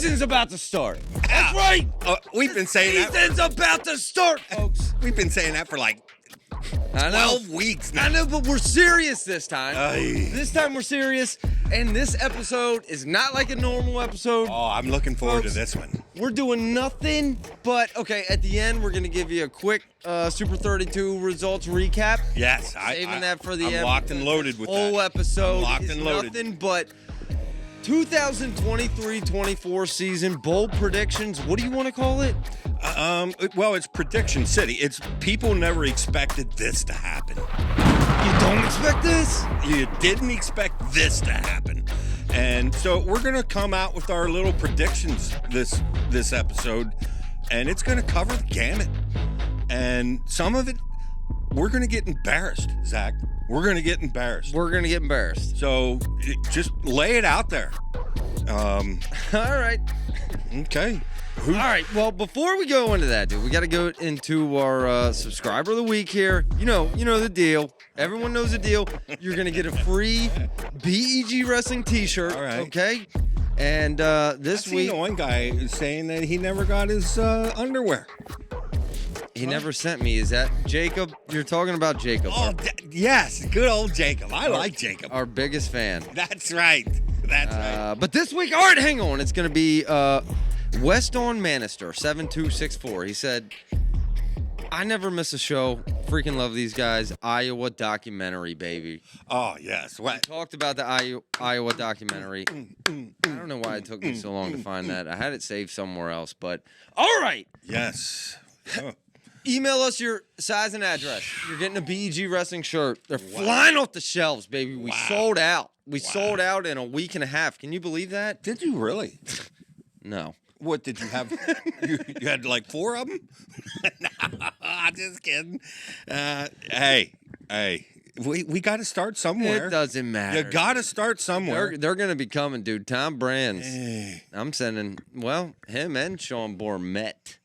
season's about to start. That's right. We've been saying that. Season's about to start, folks. We've been saying that for like 12 weeks now. I know, but we're serious this time. Aye. This time we're serious, and this episode is not like a normal episode. Oh, I'm looking forward Folks, to this one. We're doing nothing but, okay, at the end, we're going to give you a quick Super 32 results recap. Yes. Saving that for the I'm end. locked and loaded with whole that. episode I'm locked is and loaded. nothing but 2023-24 season bold predictions. What do you want to call it? Well, it's prediction city. It's people never expected this to happen. You don't expect this? You didn't expect this to happen. And so we're going to come out with our little predictions this episode, and it's going to cover the gamut. And some of it, we're going to get embarrassed, Zach. We're going to get embarrassed. We're going to get embarrassed. So just lay it out there. All right. Okay. All right. Well, before we go into that, dude, we got to go into our subscriber of the week here. You know the deal. Everyone knows the deal. You're going to get a free BEG Wrestling t-shirt. All right. Okay. And this I've week. seen one guy saying that he never got his underwear. He never sent me. Is that Jacob? You're talking about Jacob. Oh, yes. Good old Jacob. I like Jacob. Our biggest fan. That's right. That's right. But this week, all right, hang on. It's going to be West on Manister, 7264. He said, I never miss a show. Freaking love these guys. Iowa documentary, baby. Oh, yes. What? Talked about the Iowa documentary. I don't know why it took me so long to find that. I had it saved somewhere else, but all right. Yes. Oh. Email us your size and address. You're getting a BEG Wrestling shirt. They're flying off the shelves, baby. We sold out. We sold out in a week and a half. Can you believe that? Did you really? No. What did you have? you had like 4 of them? No, just kidding. Hey, we got to start somewhere. It doesn't matter. You got to start somewhere. They're going to be coming, dude. Tom Brands. Hey. I'm sending, him and Sean Bormet.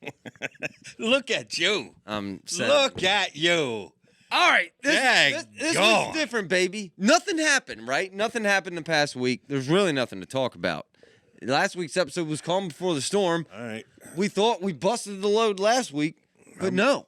Look at you. I'm sending. Look at you. All right. This gone. was different, baby. Nothing happened, right? Nothing happened the past week. There's really nothing to talk about. Last week's episode was Calm Before the Storm. All right. We thought we busted the load last week, but no.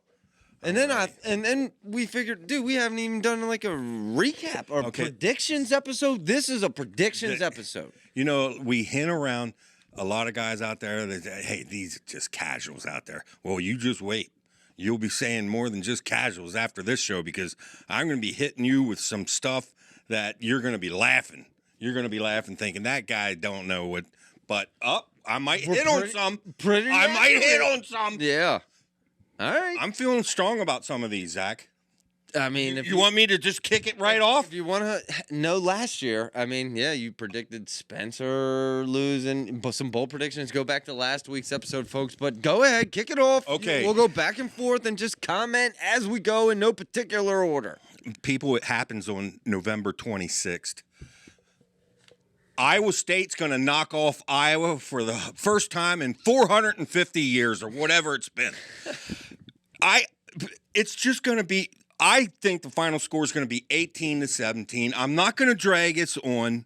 And then we figured, dude, we haven't even done like a recap or predictions episode. This is a predictions episode. You know, we hint around a lot of guys out there that say, hey, these are just casuals out there. Well, you just wait. You'll be saying more than just casuals after this show because I'm going to be hitting you with some stuff that you're going to be laughing. You're going to be laughing thinking that guy don't know what. But I might hit on some. I might hit on some. Yeah. All right. I'm feeling strong about some of these, Zach. I mean, if you want me to just kick it right off? If you want to know last year, I mean, yeah, you predicted Spencer losing. Some bold predictions. Go back to last week's episode, folks. But go ahead, kick it off. Okay. We'll go back and forth and just comment as we go in no particular order. People, it happens on November 26th. Iowa State's going to knock off Iowa for the first time in 450 years or whatever it's been. It's just going to be, I think the final score is going to be 18-17. I'm not going to drag us on.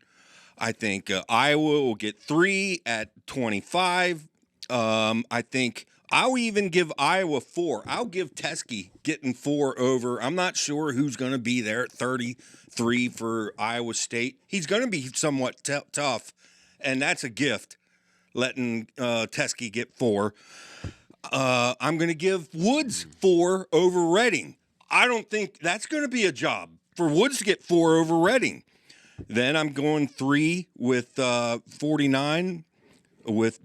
I think Iowa will get 3 at 25. I think I'll even give Iowa 4. I'll give Teskey getting 4 over. I'm not sure who's going to be there at 33 for Iowa State. He's going to be somewhat tough, and that's a gift, letting Teskey get 4. I'm going to give Woods 4 over Redding. I don't think that's going to be a job for Woods to get 4 over Redding. Then I'm going 3 with 49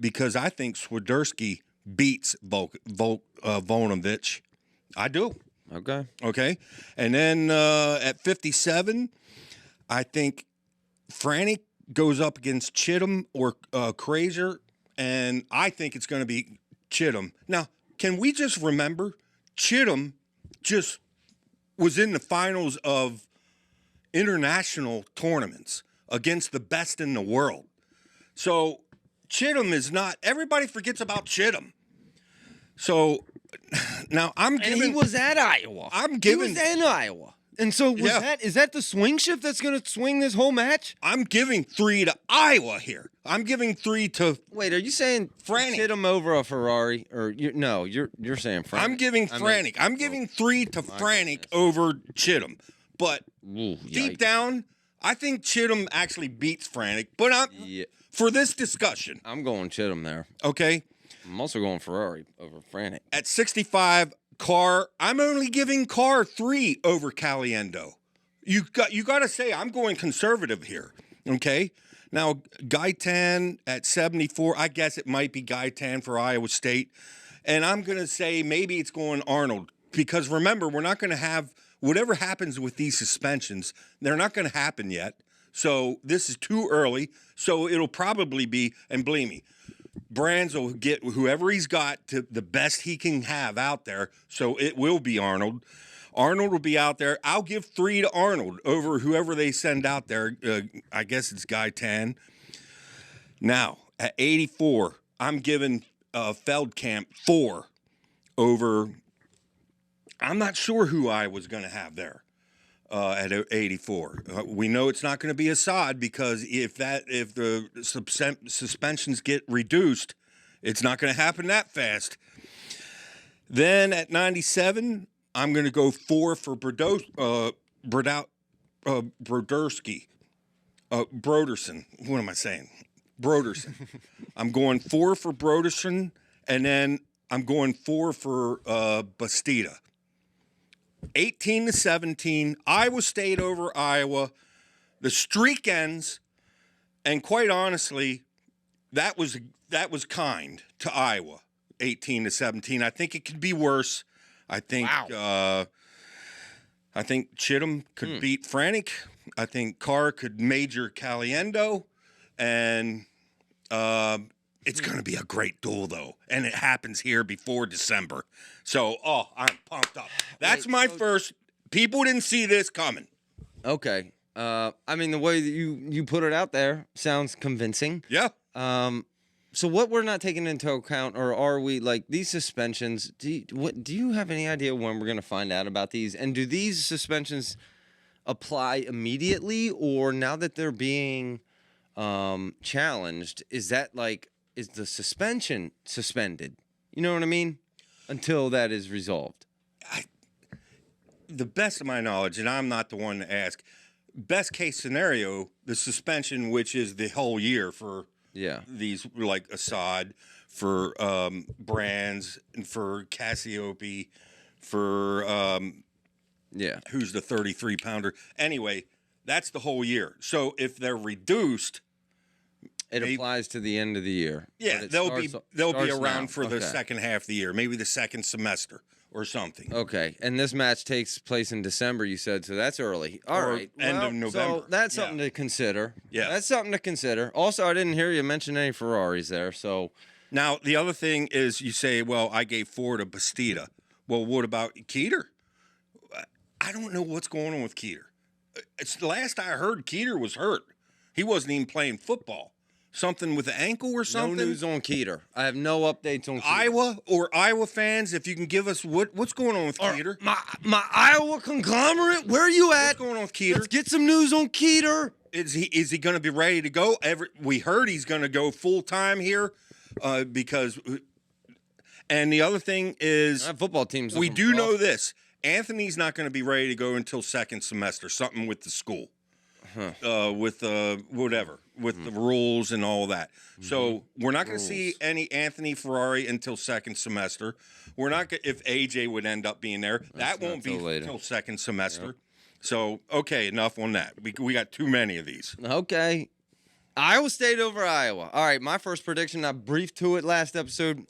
because I think Swiderski beats Vonovich. I do. Okay. And then at 57, I think Franny goes up against Chittum or Krazer, and I think it's going to be Chittum. Now, can we just remember Chittum just was in the finals of international tournaments against the best in the world. So Chittum is not, everybody forgets about Chittum. So now I'm giving. And he was at Iowa. I'm giving. He was in Iowa. And so Yeah. is that the swing shift that's going to swing this whole match? I'm giving 3 to Iowa here. I'm giving 3 to Wait, are you saying Frantic. hit him over a Ferrari, or you're saying Frantic? I'm giving Frantic. I'm giving 3 to Frantic over Chittum. But deep down, I think Chittum actually beats Frantic. But for this discussion, I'm going Chittum there. Okay. I'm also going Ferrari over Frantic. At 65, Carr, I'm only giving Carr 3 over Caliendo. You got to say I'm going conservative here. Okay. Now Gaitan at 74. I guess it might be Gaitan for Iowa State, and I'm going to say maybe it's going Arnold because remember we're not going to have whatever happens with these suspensions. They're not going to happen yet. So this is too early. So it'll probably be, and believe me, Brands will get whoever he's got to the best he can have out there. So it will be Arnold. Arnold will be out there. I'll give 3 to Arnold over whoever they send out there. I guess it's Gaitan. Now, at 84, I'm giving Feldkamp 4 over. I'm not sure who I was going to have there. At 84, we know it's not going to be Assad because if the suspensions get reduced, it's not going to happen that fast. Then at 97, I'm going to go 4 for Broderski. Broderson. What am I saying? Broderson. I'm going 4 for Broderson, and then I'm going 4 for Bastida. 18 to 17, Iowa State over Iowa. The streak ends, and quite honestly, that was kind to Iowa. 18 to 17. I think it could be worse. I think I think Chittum could beat Frantic. I think Carr could major Caliendo, and it's going to be a great duel, though, and it happens here before December. So, I'm pumped up. That's my first. People didn't see this coming. Okay. I mean, the way that you put it out there sounds convincing. Yeah. So what we're not taking into account, or are we, like, these suspensions, do you have any idea when we're going to find out about these? And do these suspensions apply immediately, or now that they're being challenged, is that, like, is the suspension suspended? You know what I mean? Until that is resolved. The best of my knowledge, and I'm not the one to ask, best case scenario, the suspension, which is the whole year for these, like Assad, for Brands, and for Cassiope, for who's the 33-pounder. Anyway, that's the whole year. So if they're reduced, it applies to the end of the year. Yeah, they'll be around for the second half of the year, maybe the second semester or something. Okay, and this match takes place in December, you said, so that's early. All right, end of November. So that's something to consider. Yeah, that's something to consider. Also, I didn't hear you mention any Ferraris there. So now the other thing is, you say, well, I gave 4 to Bastida. Well, what about Keeter? I don't know what's going on with Keeter. It's the last I heard, Keeter was hurt. He wasn't even playing football. Something with the ankle or something? No news on Keeter. I have no updates on Keeter. Iowa or Iowa fans, if you can give us what's going on with Keeter. My Iowa conglomerate, where are you at? What's going on with Keeter? Let's get some news on Keeter. Is he going to be ready to go? We heard he's going to go full-time here because – and the other thing is – football teams. We do know this. Anthony's not going to be ready to go until second semester, something with the school. With whatever, with the rules and all that. So we're not going to see any Anthony Ferrari until second semester. We're not if AJ would end up being there. That won't be until second semester. Yep. So, okay, enough on that. We got too many of these. Okay. Iowa State over Iowa. All right, my first prediction, I briefed to it last episode.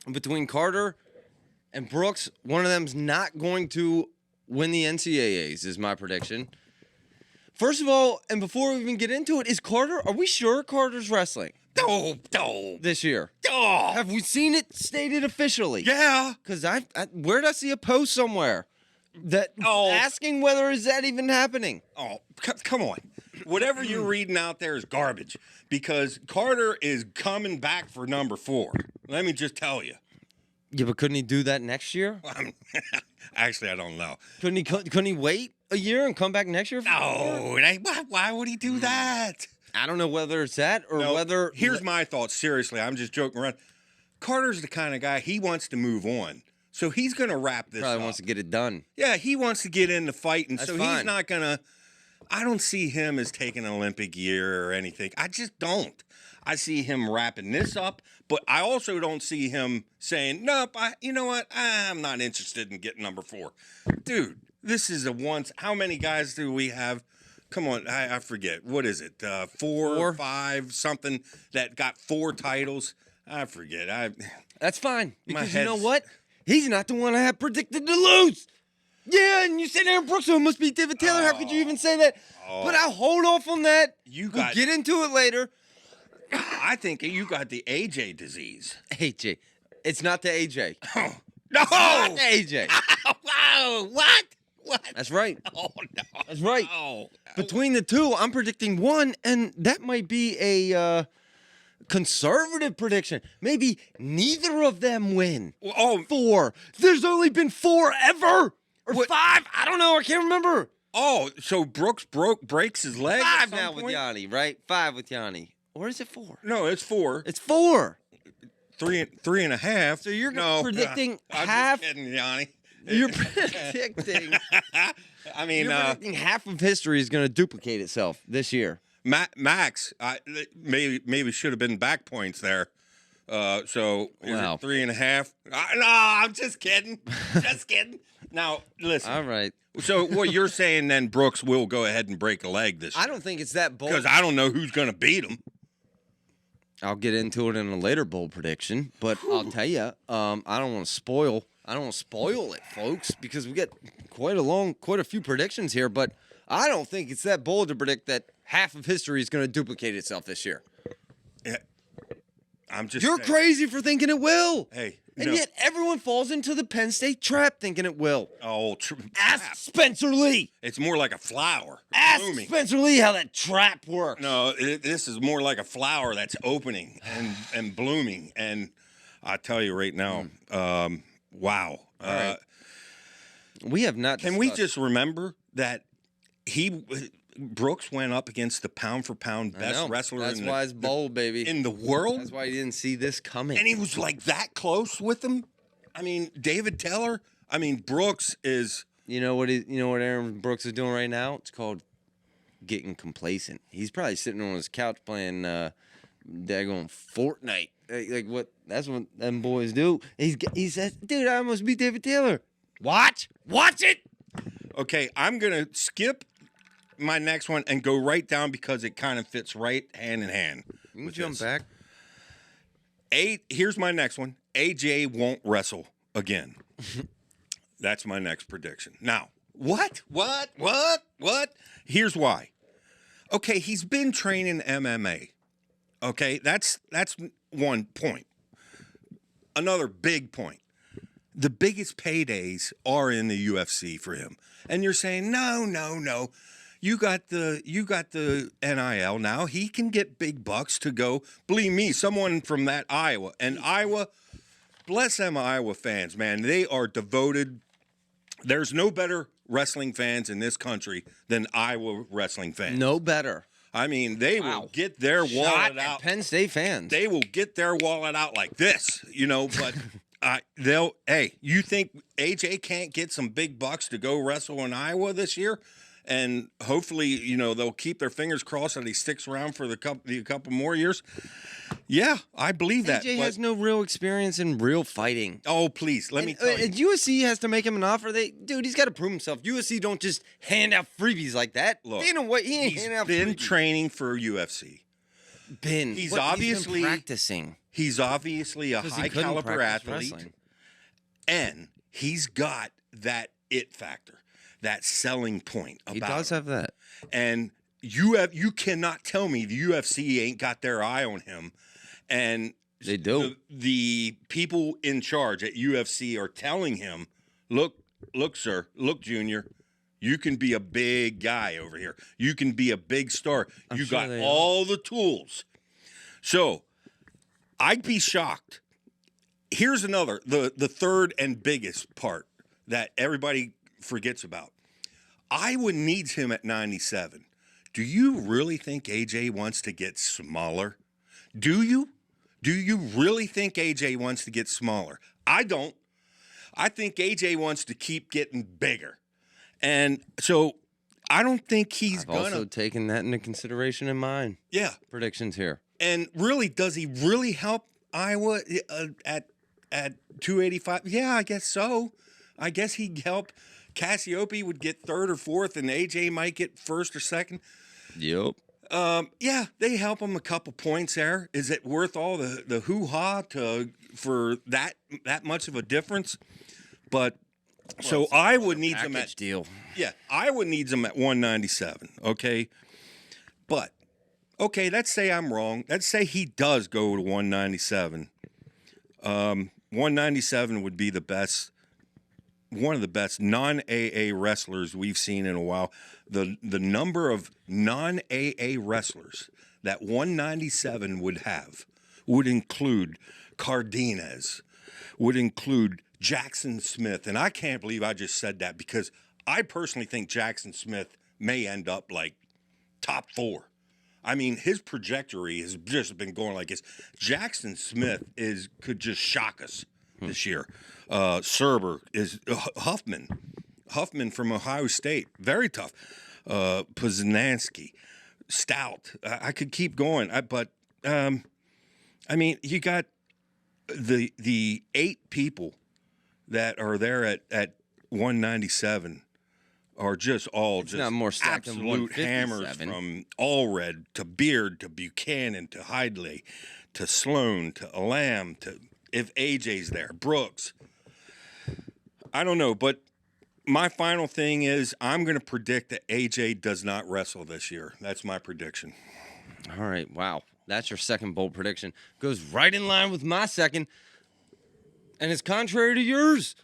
Between Carter and Brooks, one of them's not going to win the NCAAs, is my prediction. First of all, and before we even get into it, are we sure Carter's wrestling? No. This year. Oh. Have we seen it stated officially? Yeah. Because where did I see a post somewhere asking whether is that even happening? Oh, come on. Whatever you're reading out there is garbage because Carter is coming back for number 4. Let me just tell you. Yeah, but couldn't he do that next year? Actually, I don't know. Couldn't he wait a year and come back next year? No, why would he do that? I don't know whether it's that or No, whether. Here's my thoughts. Seriously, I'm just joking around. Carter's the kind of guy, he wants to move on. So he's going to wrap this Probably up. wants to get it done. Yeah, he wants to get in the fight, and That's so fine. he's not going to. I don't see him as taking an Olympic year or anything. I just don't. I see him wrapping this up, but I also don't see him saying, nope, you know what? I'm not interested in getting number 4. Dude, this is a once. How many guys do we have? Come on, I forget. What is it? 4, 5, something that got 4 titles? I forget. That's fine. My Because you know head's- what? He's not the one I have predicted to lose. Yeah, and you said Aaron Brooks, so it must be David Taylor. How could you even say that? But I'll hold off on that. We'll get into it later. I think you got the AJ disease. AJ. It's not the AJ. No! It's not the AJ. Wow! What? That's right. Oh no! That's right. Oh. Between the two, I'm predicting 1, and that might be a conservative prediction. Maybe neither of them win. Oh, 4. There's only been 4 ever. Or 5. I don't know. I can't remember. oh! So Brooks breaks his leg. 5 at some now with point? Yanni, right? 5 with Yanni. Or is it 4? No, it's 4. It's 4. 3.5. So you're no, predicting I'm half. Just kidding, Yanni. You're predicting. I mean, You're predicting half of history is going to duplicate itself this year. Max, maybe should have been back points there. So is Wow. it 3.5? No, I'm just kidding. Just kidding. Now listen. All right. So what you're saying then, Brooks will go ahead and break a leg this year? I don't think it's that bold. Because I don't know who's going to beat him. I'll get into it in a later bold prediction, but I'll tell you, I don't want to spoil. I don't want to spoil it, folks, because we get quite a few predictions here. But I don't think it's that bold to predict that half of history is going to duplicate itself this year. Yeah. I'm just. You're saying. crazy for thinking it will. Hey. And no. yet everyone falls into the Penn State trap thinking it will. Oh, Ask Spencer Lee. it's more like a flower. Ask blooming. Spencer Lee how that trap works. No, this is more like a flower that's opening and blooming. And I tell you right now, wow. right. We have not. Can we discussed- just remember that Brooks went up against the pound-for-pound I best know. wrestler That's in why it's bold, baby. in the world? That's why you didn't see this coming. And he was like that close with him? I mean, David Taylor? I mean, Brooks is... You know what Aaron Brooks is doing right now? It's called getting complacent. He's probably sitting on his couch playing daggone Fortnite. Like what? That's what them boys do. He says, "Dude, I must beat David Taylor." Watch it. Okay, I'm going to skip my next one and go right down because it kind of fits right hand in hand. You can with jump this. back. Here's my next one. AJ won't wrestle again. That's my next prediction. Now, what? Here's why. Okay, he's been training MMA. Okay, that's one point. Another big point. The biggest paydays are in the UFC for him. And you're saying, no. You got the NIL now. He can get big bucks to go. Believe me, someone from that Iowa. And Iowa, bless them Iowa fans, man. They are devoted. There's no better wrestling fans in this country than Iowa wrestling fans. No better. I mean, they will get their Shot wallet at out. Penn State fans. They will get their wallet out like this, but you think AJ can't get some big bucks to go wrestle in Iowa this year? And hopefully, they'll keep their fingers crossed that he sticks around for the couple more years. Yeah, I believe that. AJ but- has no real experience in real fighting. Oh, please, let me tell you. And USC has to make him an offer. Dude, he's got to prove himself. USC don't just hand out freebies like that. Look, He ain't He's handing out been freebies. training for UFC. He's He's obviously been practicing. He's obviously a 'Cause he high couldn't caliber practice athlete, wrestling. and he's got that it factor, that selling point about He does him. have that. And you cannot tell me the UFC ain't got their eye on him. And They do. the people in charge at UFC are telling him, look, sir, look, Junior, you can be a big guy over here. You can be a big star. I'm You sure got they all the tools. So I'd be shocked. Here's another, the third and biggest part that everybody forgets about. Iowa needs him at 97. Do you really think AJ wants to get smaller? Do you? Do you really think AJ wants to get smaller? I don't. I think AJ wants to keep getting bigger. And so I don't think he's I've also taken that into consideration in mine. Yeah. Predictions here. And really, does he really help Iowa at 285? Yeah, I guess so. I guess he'd help. Cassiope would get third or fourth, and AJ might get first or second. Yep. Yeah, they help him a couple points there. Is it worth all the hoo-ha for that much of a difference? But so Iowa needs him at deal. Yeah, Iowa needs him at 197. Okay, but okay, let's say I'm wrong. Let's say he does go to 197. 197 would be the best. One of the best non-AA wrestlers we've seen in a while. The number of non-AA wrestlers that 197 would include Cardenas, would include Jackson Smith. And I can't believe I just said that because I personally think Jackson Smith may end up like top 4. I mean, his trajectory has just been going like this. Jackson Smith could just shock us this year. Serber is Huffman from Ohio State, very tough. Poznansky, stout. I could keep going, but I mean, you got the 8 people that are there at 197 are just all it's not more stacked absolute than hammers from Allred to Beard to Buchanan to Hidley to Sloan to Elam to if AJ's there, Brooks. I don't know, but my final thing is I'm going to predict that AJ does not wrestle this year. That's my prediction. All right, wow. That's your second bold prediction. Goes right in line with my second, and it's contrary to yours.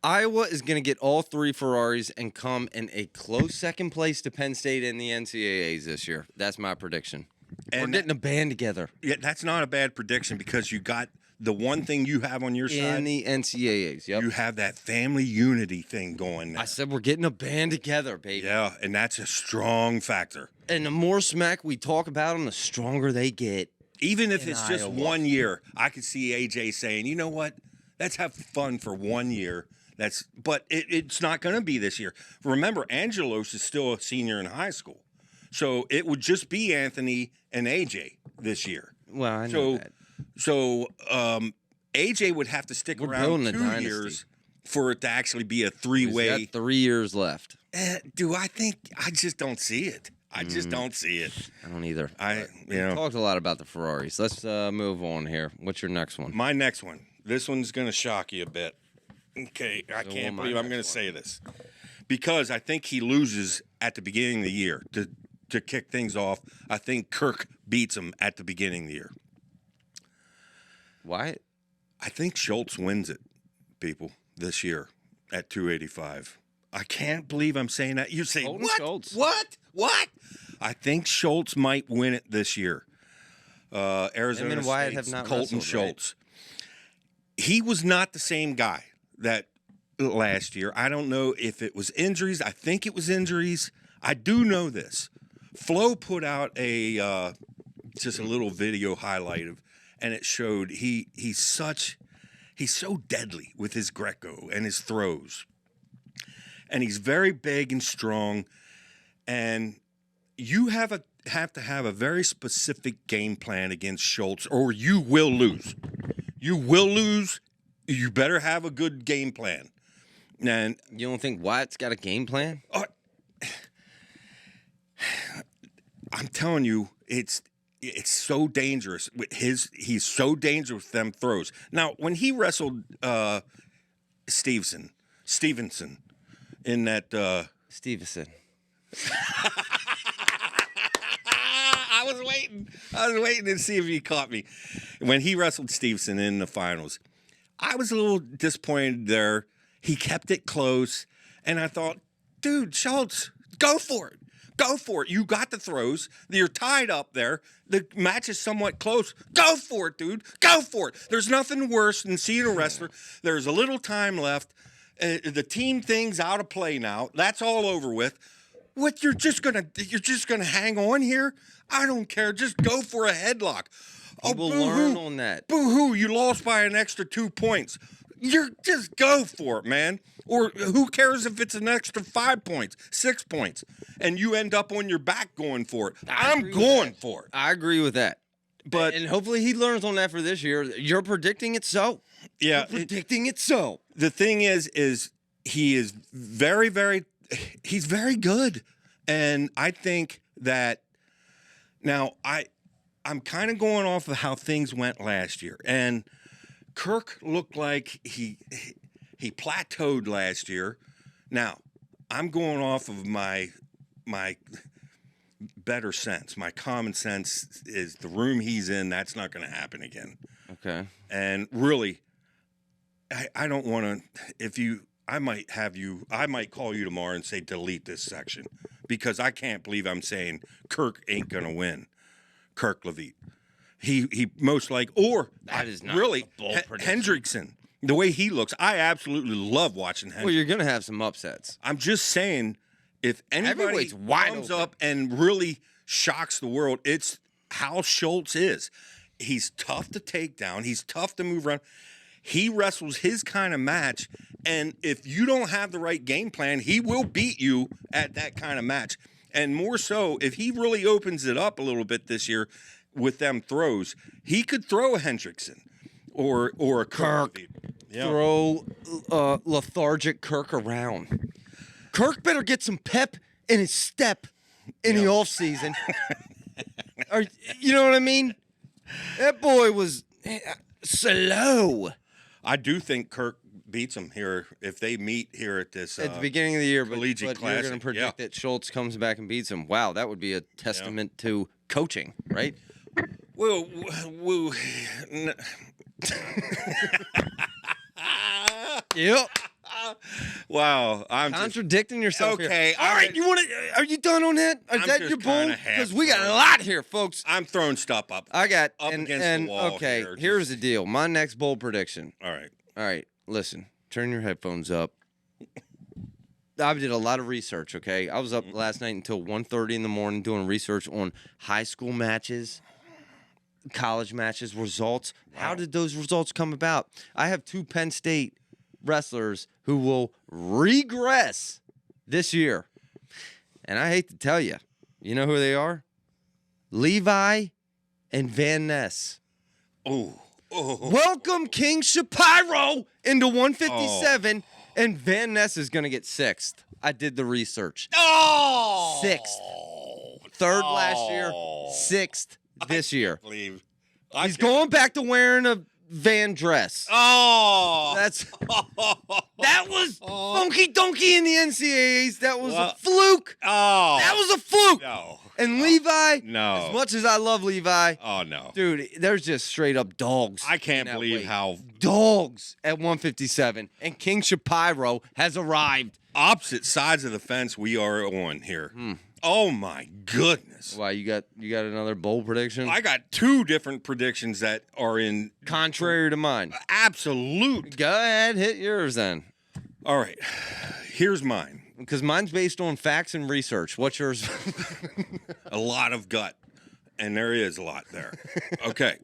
Iowa is going to get all 3 Ferraris and come in a close second place to Penn State in the NCAAs this year. That's my prediction. And we're getting a band together. Yeah, that's not a bad prediction because you got the one thing you have on your side. In the NCAAs, yep. You have that family unity thing going there. I said we're getting a band together, baby. Yeah, and that's a strong factor. And the more smack we talk about them, the stronger they get. Even if it's just Iowa. 1 year, I could see AJ saying, you know what, let's have fun for 1 year. But it's not going to be this year. Remember, Angelos is still a senior in high school. So it would just be Anthony and AJ this year. Well, I know that. So AJ would have to stick around 2 years for it to actually be a 3-way. He's got 3 years left. Do I think? I just don't see it. I just don't see it. I don't either. We talked a lot about the Ferraris. Let's move on here. What's your next one? My next one. This one's going to shock you a bit. Okay, I can't believe I'm going to say this. Because I think he loses at the beginning of the year to kick things off. I think Kirk beats him at the beginning of the year. Why? I think Schultz wins it, people, this year at 285. I can't believe I'm saying that. You're saying, Cohlton what? Schultz. What? I think Schultz might win it this year. Arizona Him and Wyatt State's have not Cohlton wrestled, Schultz. Right? He was not the same guy that last year. I don't know if it was injuries. I think it was injuries. I do know this. Flo put out just a little video highlight of, and it showed he's so deadly with his Greco and his throws. And he's very big and strong. And you have to have a very specific game plan against Schultz, or you will lose. You will lose. You better have a good game plan. And you don't think Wyatt's got a game plan? I'm telling you, it's so dangerous. He's so dangerous with them throws. Now, when he wrestled Stevenson in that Stevenson. I was waiting to see if he caught me. When he wrestled Stevenson in the finals, I was a little disappointed there. He kept it close, and I thought, dude, Schultz, go for it. Go for it. You got the throws. You're tied up there. The match is somewhat close. Go for it, dude. Go for it. There's nothing worse than seeing a wrestler. There's a little time left. The team thing's out of play now. That's all over with. What you're just gonna hang on here? I don't care. Just go for a headlock. We'll learn on that. Boo-hoo, you lost by an extra 2 points. You're just go for it, man. Or who cares if it's an extra 5 points, 6 points, and you end up on your back going for it. I'm going for it. I agree with that. And hopefully he learns on that for this year. You're predicting it so. Yeah. You're predicting it so. The thing is he is very, very, he's very good. And I think that now I'm kind of going off of how things went last year. And Kirk looked like he plateaued last year. Now, I'm going off of my better sense. My common sense is the room he's in, that's not going to happen again. Okay. And really, I don't want to, I might call you tomorrow and say delete this section because I can't believe I'm saying Kirk ain't going to win. Kirk Levitt. He most like, or that is not really a bold prediction. Hendrickson. The way he looks, I absolutely love watching Hendrickson. Well, you're going to have some upsets. I'm just saying, if anybody comes up and really shocks the world, it's how Schultz is. He's tough to take down. He's tough to move around. He wrestles his kind of match, and if you don't have the right game plan, he will beat you at that kind of match. And more so, if he really opens it up a little bit this year with them throws, he could throw a Hendrickson or a Kirk. Yeah. Throw lethargic Kirk around. Kirk better get some pep in his step in the offseason. You know what I mean? That boy was slow. I do think Kirk beats him here if they meet here at this at the beginning of the year. But you're going to predict that Schultz comes back and beats him. Wow, that would be a testament to coaching, right? Well, Yep. Wow, I'm contradicting yourself. Okay, here. All right, you want to? Are you done on that? Is that your bull? Because we got a lot here, folks. I'm throwing stuff up. I got up against the wall. Okay, here's the deal. My next bold prediction. All right. Listen, turn your headphones up. I did a lot of research. Okay, I was up last night until 1:30 in the morning doing research on high school matches, college matches, results. Wow. How did those results come about? I have 2 Penn State wrestlers who will regress this year. And I hate to tell you, you know who they are? Levi and Van Ness. Oh. Welcome King Shapiro into 157, and Van Ness is going to get 6th. I did the research. 6th. 3rd last year, 6th this year. He's going back to wearing a Van dress. That was funky donkey in the NCAAs. That was a fluke. That was a fluke. No. And Levi, no. As much as I love Levi, no, dude, there's just straight up dogs. I can't believe how dogs at 157, and King Shapiro has arrived. Opposite sides of the fence we are on here. Oh my goodness! Why you got another bold prediction? I got 2 different predictions that are in contrary to mine. Absolute. Go ahead, hit yours then. All right, here's mine. Because mine's based on facts and research. What's yours? A lot of gut, and there is a lot there. Okay,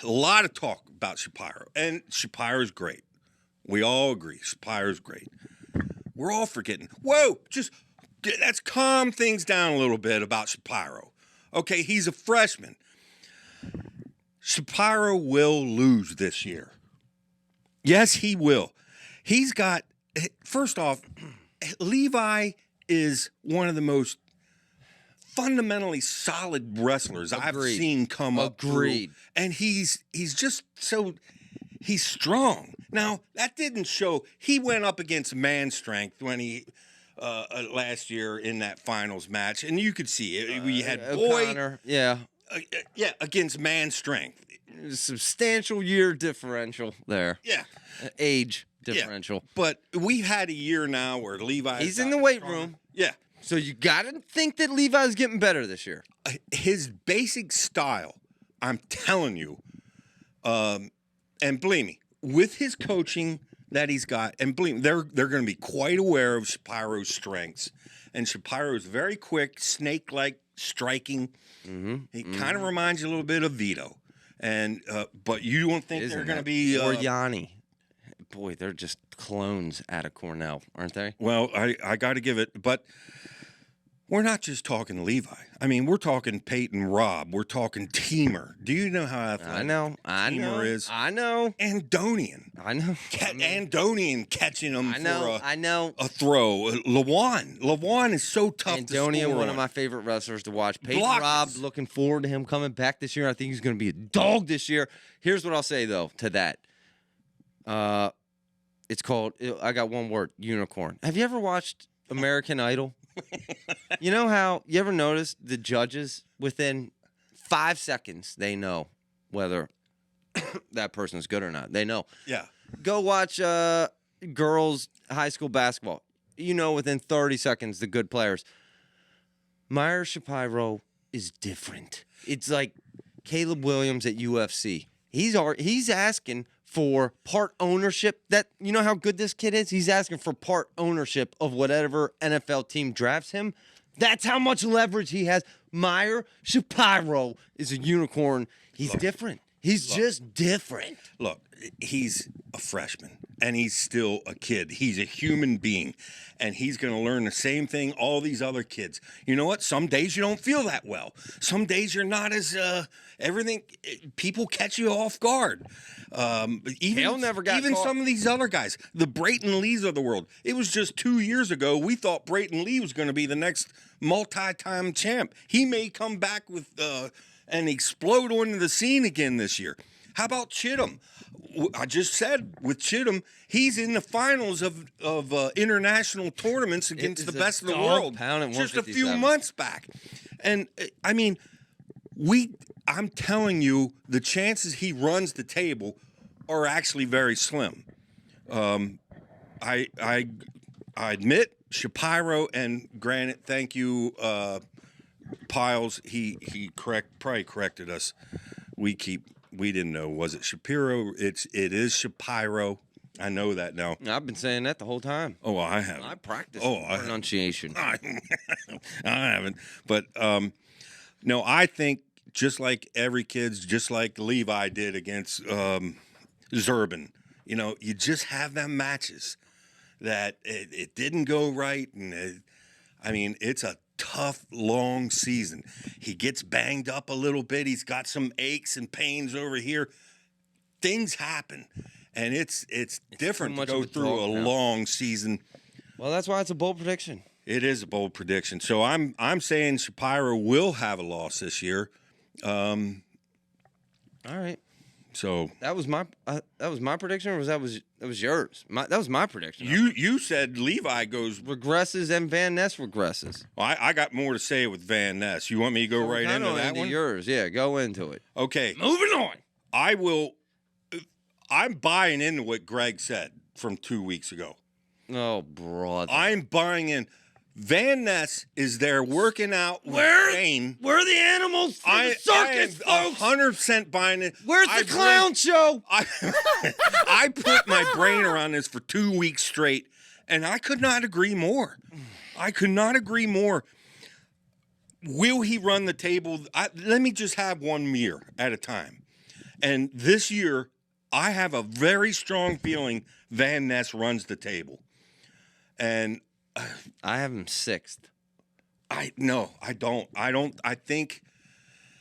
a lot of talk about Shapiro, and Shapiro's great. We all agree Shapiro's great. We're all forgetting. Whoa, let's calm things down a little bit about Shapiro. Okay, he's a freshman. Shapiro will lose this year. Yes, he will. He's got, first off, Levi is one of the most fundamentally solid wrestlers I've seen come up through. And he's just so, he's strong. Now, that didn't show, he went up against man strength when he, last year in that finals match, and you could see it. We had Boyd, against man strength. Substantial year differential there. Yeah, age differential. Yeah. But we had a year now where Levi. He's in the weight room. Yeah. So you got to think that Levi's getting better this year. His basic style, I'm telling you, and believe me, with his coaching, that he's got, and believe me, they're going to be quite aware of Shapiro's strengths. And Shapiro is very quick, snake-like striking. He kind of reminds you a little bit of Vito. And but you don't think they're going to be or Yanni? Boy, they're just clones out of Cornell, aren't they? Well, I got to give it, but we're not just talking Levi. I mean, we're talking Peyton, Robb. We're talking Teamer. Do you know how athletic Teamer is? I know. Andonian. I know. Andonian catching him for a throw. Lawan is so tough to score Andonian, one on. of my favorite wrestlers to watch. Peyton Blockers. Robb, looking forward to him coming back this year. I think he's going to be a dog this year. Here's what I'll say, though, to that. It's called, I got one word, unicorn. Have you ever watched American Idol? You know how, you ever notice the judges, within 5 seconds, they know whether that person's good or not. They know. Yeah. Go watch girls' high school basketball. You know within 30 seconds the good players. Meyer Shapiro is different. It's like Caleb Williams at UFC. He's asking for part ownership. That, you know how good this kid is? He's asking for part ownership of whatever NFL team drafts him. That's how much leverage he has. Meyer Shapiro is a unicorn. He's different. He's just different. Look, he's a freshman, and he's still a kid. He's a human being, and he's going to learn the same thing all these other kids. You know what? Some days you don't feel that well. Some days you're not as everything. People catch you off guard. Even some of these other guys, the Brayton Lees of the world. It was just 2 years ago we thought Brayton Lee was going to be the next multi-time champ. He may come back with and explode onto the scene again this year. How about Chittum? I just said with Chittum, he's in the finals of international tournaments against the best of the world just a few months back. And I mean, I'm telling you, the chances he runs the table are actually very slim. I admit Shapiro, and granted, thank you, Piles. He probably corrected us. We didn't know. Was it Shapiro? It is Shapiro. I know that now. I've been saying that the whole time. Oh, I haven't. I practiced pronunciation. I haven't. But no, I think just like every kid's, just like Levi did against Zerbin, you know, you just have them matches that it didn't go right. And I mean, it's a tough, long season. He gets banged up a little bit. He's got some aches and pains over here. Things happen, and it's different to go through a long season. Well, that's why it's a bold prediction. It is a bold prediction. So I'm saying Shapiro will have a loss this year. All right. So that was my prediction, or that was yours? That was my prediction. You said Levi regresses and Van Ness regresses. Well, I got more to say with Van Ness. You want me to go right into that one? Yours, yeah. Go into it. Okay. Moving on. I'm buying into what Greg said from 2 weeks ago. Oh, brother. I'm buying in. Van Ness is there working out with Shane. Where are the animals for the circus, folks? 100% buying it. Where's the clown show? I put my brain around this for 2 weeks straight, and I could not agree more. Will he run the table? Let me just have one year at a time. And this year, I have a very strong feeling Van Ness runs the table. And I have him 6th. No, I don't. I think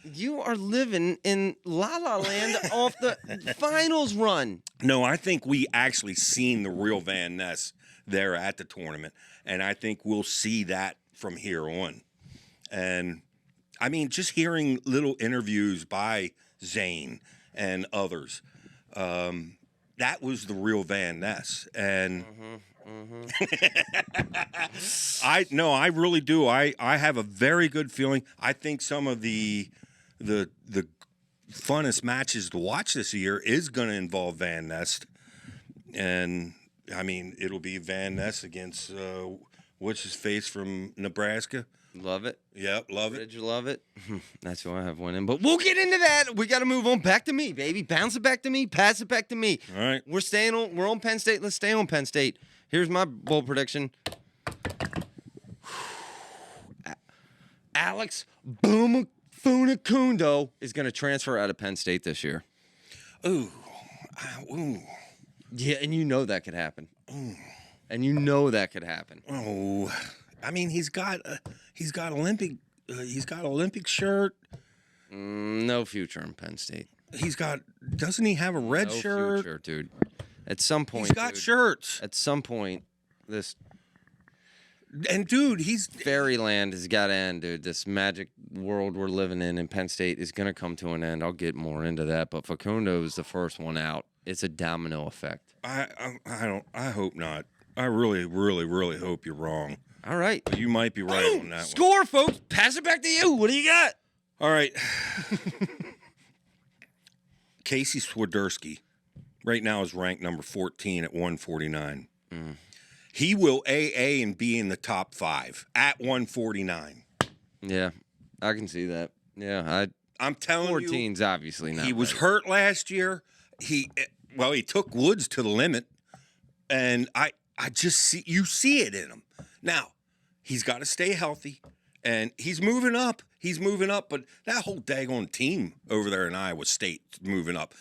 you are living in La La Land off the finals run. No, I think we actually seen the real Van Ness there at the tournament, and I think we'll see that from here on. And I mean, just hearing little interviews by Zane and others, that was the real Van Ness. And I really do. I have a very good feeling. I think some of the funnest matches to watch this year is going to involve Van Ness. And I mean, it'll be Van Ness against what's his face from Nebraska. Love it. Yep, love it. Did you love it? That's who I have winning. But we'll get into that. We got to move on. Back to me, baby. Bounce it back to me. Pass it back to me. All right. We're on Penn State. Let's stay on Penn State. Here's my bold prediction. Alex Boom Facundo is going to transfer out of Penn State this year. Ooh. Yeah, and you know that could happen. And you know that could happen. Oh, I mean, he's got Olympic shirt. No future in Penn State. Doesn't he have a red shirt? No future, dude. At some point, he's got shirts. At some point, this he's fairyland has got to end, dude. This magic world we're living in Penn State is going to come to an end. I'll get more into that, but Facundo is the first one out. It's a domino effect. I hope not. I really, really, really hope you're wrong. All right. But you might be right on that Score, one. folks. Pass it back to you. What do you got? All right. Casey Swiderski right now is ranked number 14 at 149. He will AA and be in the top 5 at 149. Yeah, I can see that. Yeah, I'm telling 14's obviously not. He was right. hurt last year. He took Woods to the limit, and I just see it in him. Now, he's got to stay healthy, and he's moving up. But that whole daggone team over there in Iowa State moving up.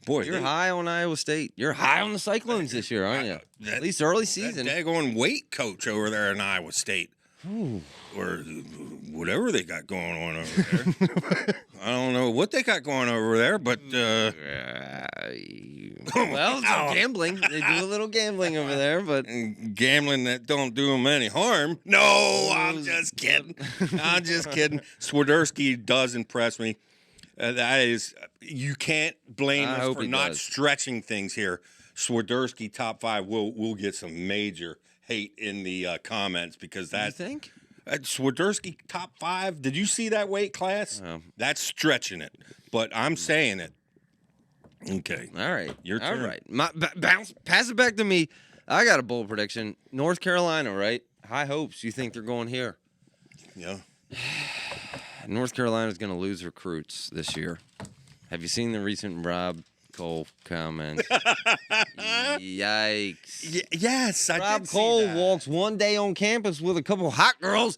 Boy, you're high on Iowa State. You're high on the Cyclones this year, aren't you? At least early season. That daggone weight coach over there in Iowa State. Ooh. Or whatever they got going on over there. I don't know what they got going over there, but well, gambling. They do a little gambling over there, but gambling that don't do them any harm. No, I'm just kidding. I'm just kidding. Swiderski does impress me. That is, you can't blame us for not stretching things here. Swiderski top 5 will get some major hate in the comments because that. You think? Swiderski top 5. Did you see that weight class? That's stretching it, but I'm saying it. Okay. All right. Your turn. All right. Bounce. Pass it back to me. I got a bold prediction. North Carolina, right? High hopes. You think they're going here? Yeah. North Carolina's going to lose recruits this year. Have you seen the recent Robb Cole comments? Yikes. Yes, I Robb did Cole see that. walks one day on campus with a couple hot girls.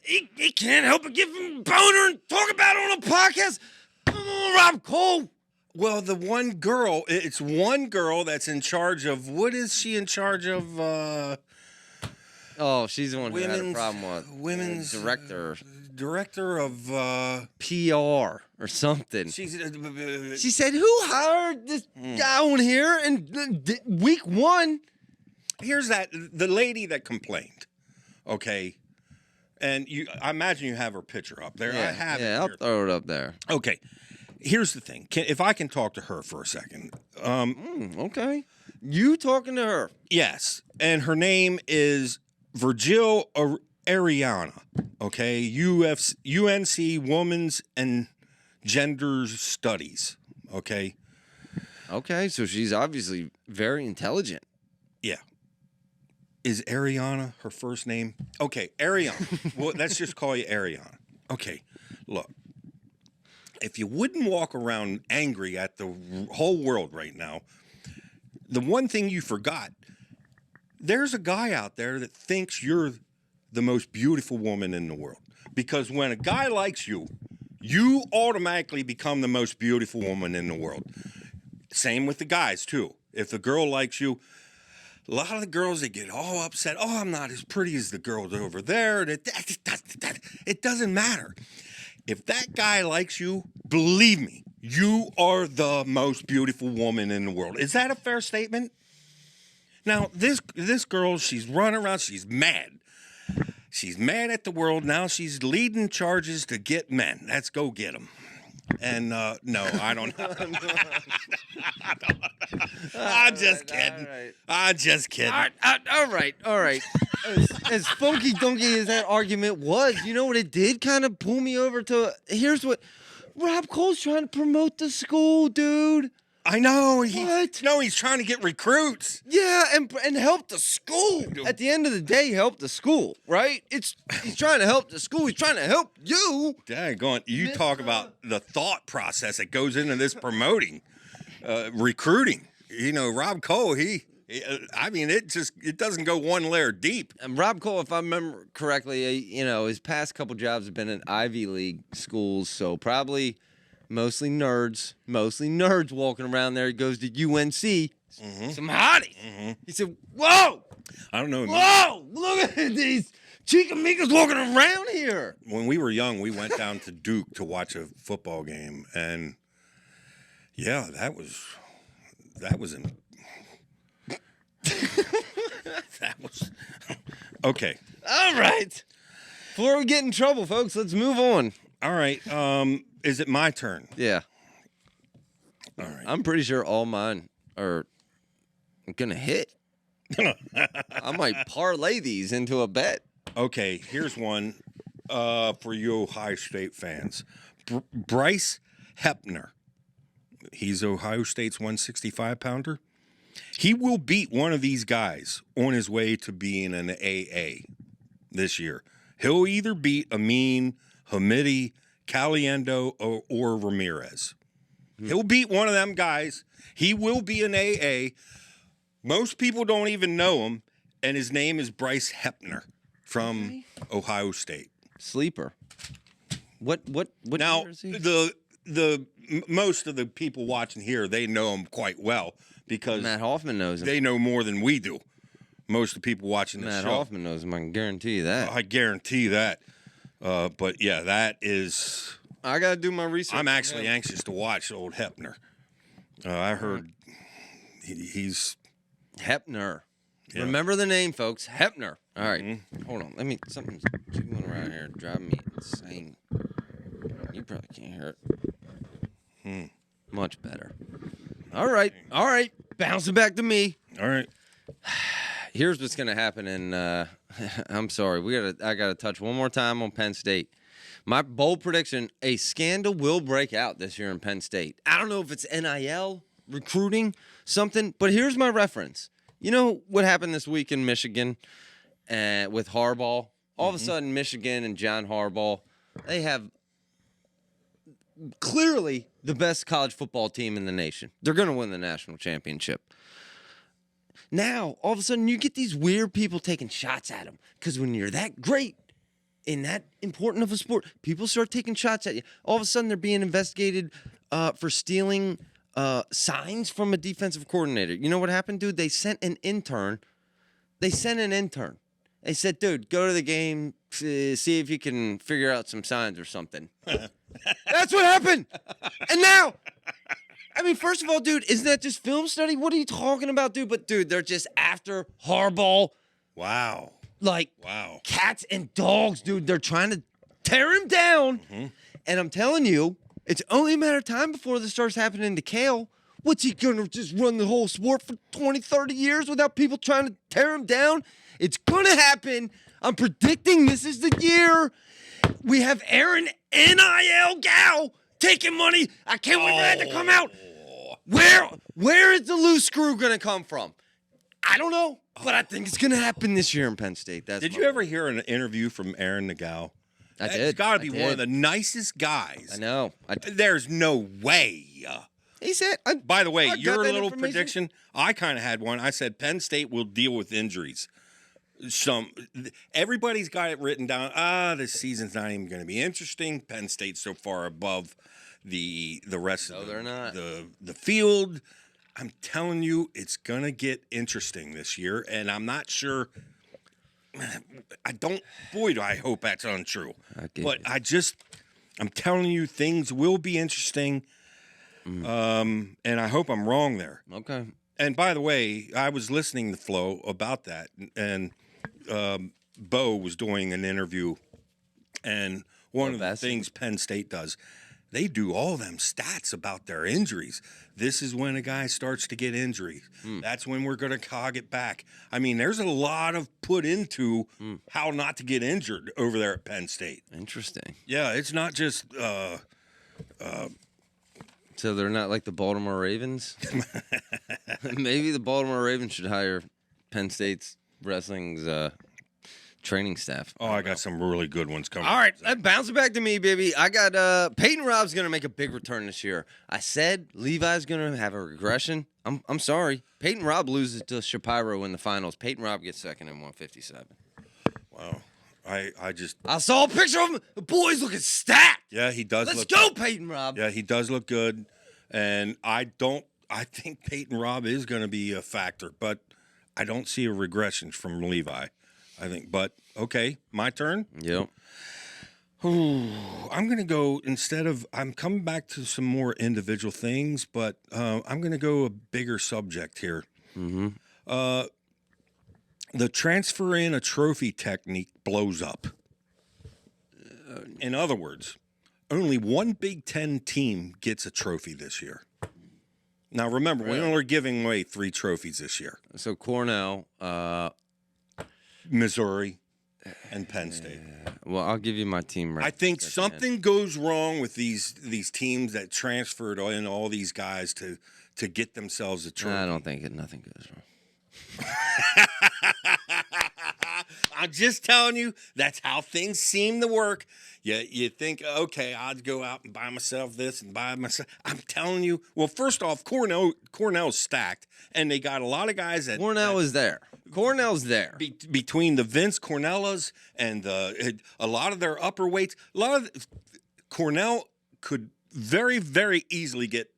He can't help but give him a boner and talk about it on a podcast. Come on, Robb Cole. Well, it's one girl that's in charge of, what is she in charge of? Oh, she's the one who had a problem with. Women's director of PR or something. She said, who hired this guy on here in week 1? Here's the lady that complained, okay? And I imagine you have her picture up there. Yeah, I have it here. I'll throw it up there. Okay. Here's the thing. If I can talk to her for a second. Okay. You talking to her. Yes. And her name is Virgil Ariana. Okay. UNC Women's and Gender Studies. Okay. Okay. So she's obviously very intelligent. Yeah. Is Ariana her first name? Okay. Ariana. Well, let's just call you Ariana. Okay. Look. If you wouldn't walk around angry at the whole world right now, the one thing you forgot, there's a guy out there that thinks you're the most beautiful woman in the world. Because when a guy likes you, you automatically become the most beautiful woman in the world. Same with the guys, too. If a girl likes you, a lot of the girls, they get all upset. Oh, I'm not as pretty as the girls over there. It doesn't matter. If that guy likes you, believe me, you are the most beautiful woman in the world. Is that a fair statement? Now, this girl, she's running around. She's mad. She's mad at the world. Now she's leading charges to get men. Let's go get them. And, no, I don't know. I'm just kidding. I'm just kidding. All right. As funky donkey as that argument was, you know what it did kind of pull me over to, here's what, Robb Cole's trying to promote the school, dude. I know. What? No, he's trying to get recruits. Yeah, and help the school. At the end of the day, help the school, right? He's trying to help the school. He's trying to help you. Daggone, you talk about the thought process that goes into this promoting, recruiting. You know, Robb Cole, it doesn't go one layer deep. And Robb Cole, if I remember correctly, his past couple jobs have been in Ivy League schools, so probably mostly nerds walking around there. He goes to UNC, some hotties. He said, whoa! I don't know. Whoa! Look at these Chicamicas walking around here. When we were young, we went down to Duke to watch a football game, and yeah, that was okay. All right. Before we get in trouble, folks, let's move on. All right. Is it my turn? Yeah. All right. I'm pretty sure all mine are going to hit. I might parlay these into a bet. Okay, here's one for you Ohio State fans. Bryce Hepner. He's Ohio State's 165-pounder. He will beat one of these guys on his way to being an AA this year. He'll either beat Amin, Hamidi, Caliendo, or Ramirez. He'll beat one of them guys. He will be an AA. Most people don't even know him, and his name is Bryce Hepner from Ohio State. Sleeper. What Now, year is he? the most of the people watching here, they know him quite well because Matt Hoffman knows him. they know more than we do. Most of the people watching this Matt show. Hoffman knows him. I can guarantee you that. I guarantee that. But yeah, that is. I got to do my research. I'm actually anxious to watch old Hepner. I heard he's Hepner. Yeah. Remember the name, folks. Hepner. All right. Hold on. Something's going around here driving me insane. You probably can't hear it. Much better. All right. Bouncing back to me. all right. Here's what's going to happen, and I'm sorry. I got to touch one more time on Penn State. My bold prediction, a scandal will break out this year in Penn State. I don't know if it's NIL, recruiting, something, but here's my reference. You know what happened this week in Michigan with Harbaugh? All of a sudden, Michigan and John Harbaugh, they have clearly the best college football team in the nation. They're going to win the national championship. Now, all of a sudden, you get these weird people taking shots at them. Because when you're that great in that important of a sport, people start taking shots at you. All of a sudden, they're being investigated for stealing signs from a defensive coordinator. You know what happened, dude? They sent an intern. They said, dude, go to the game, see if you can figure out some signs or something. That's what happened. And now... I mean, first of all, dude, isn't that just film study? What are you talking about, dude? But, dude, they're just after Harbaugh. Wow. Like, Wow. cats and dogs, dude. They're trying to tear him down. And I'm telling you, it's only a matter of time before this starts happening to Kale. What's he going to just run the whole sport for 20, 30 years without people trying to tear him down? It's going to happen. I'm predicting this is the year. We have Aaron NIL Gal taking money. I can't wait for that to come out. Where is the loose screw going to come from? I don't know, but I think it's going to happen this year in Penn State. Did you ever hear an interview from Aaron Nagel? I did. It's got to be one of the nicest guys. I know. There's no way. He said. By the way, your little prediction, I kind of had one. I said Penn State will deal with injuries. Everybody's got it written down. This season's not even going to be interesting. Penn State's so far above the rest of they're not. the field. I'm telling you, it's gonna get interesting this year, and I'm not sure. Boy, do I hope that's untrue. I'm telling you, things will be interesting, and I hope I'm wrong there. Okay. And by the way, I was listening to Flo about that, and Bo was doing an interview, and one of the things Penn State does, they do all them stats about their injuries. This is when a guy starts to get injuries. That's when we're going to cog it back. I mean, there's a lot of put into how not to get injured over there at Penn State. Interesting. Yeah, it's not just So they're not like the Baltimore Ravens? Maybe the Baltimore Ravens should hire Penn State's wrestling's training staff. Oh, I got some really good ones coming. All right, bounce it back to me, baby. I got Peyton Robb's going to make a big return this year. I said Levi's going to have a regression. I'm sorry. Peyton Robb loses to Shapiro in the finals. Peyton Robb gets second in 157. Wow. I saw a picture of him. The boy's looking stacked. Yeah, he does. Let's go, Peyton Robb. Yeah, he does look good, and I think Peyton Robb is going to be a factor, but I don't see a regression from Levi. I think, but okay, my turn. Yep. I'm going to go I'm coming back to some more individual things, but I'm going to go a bigger subject here. Mm-hmm. The transfer in a trophy technique blows up. In other words, only one Big Ten team gets a trophy this year. Now, remember, we only are giving away 3 trophies this year. So Cornell, Missouri, and Penn State. Well, I'll give you my team right. I think something goes wrong with these teams that transferred in all these guys to get themselves a trophy. I don't think nothing goes wrong. I'm just telling you, that's how things seem to work. You think, okay, I'd go out and buy myself this and buy myself. I'm telling you. Well, first off, Cornell's stacked, and they got a lot of guys that Cornell is there. Cornell's there. Between the Vince Cornellas and a lot of their upper weights, Cornell could very, very easily get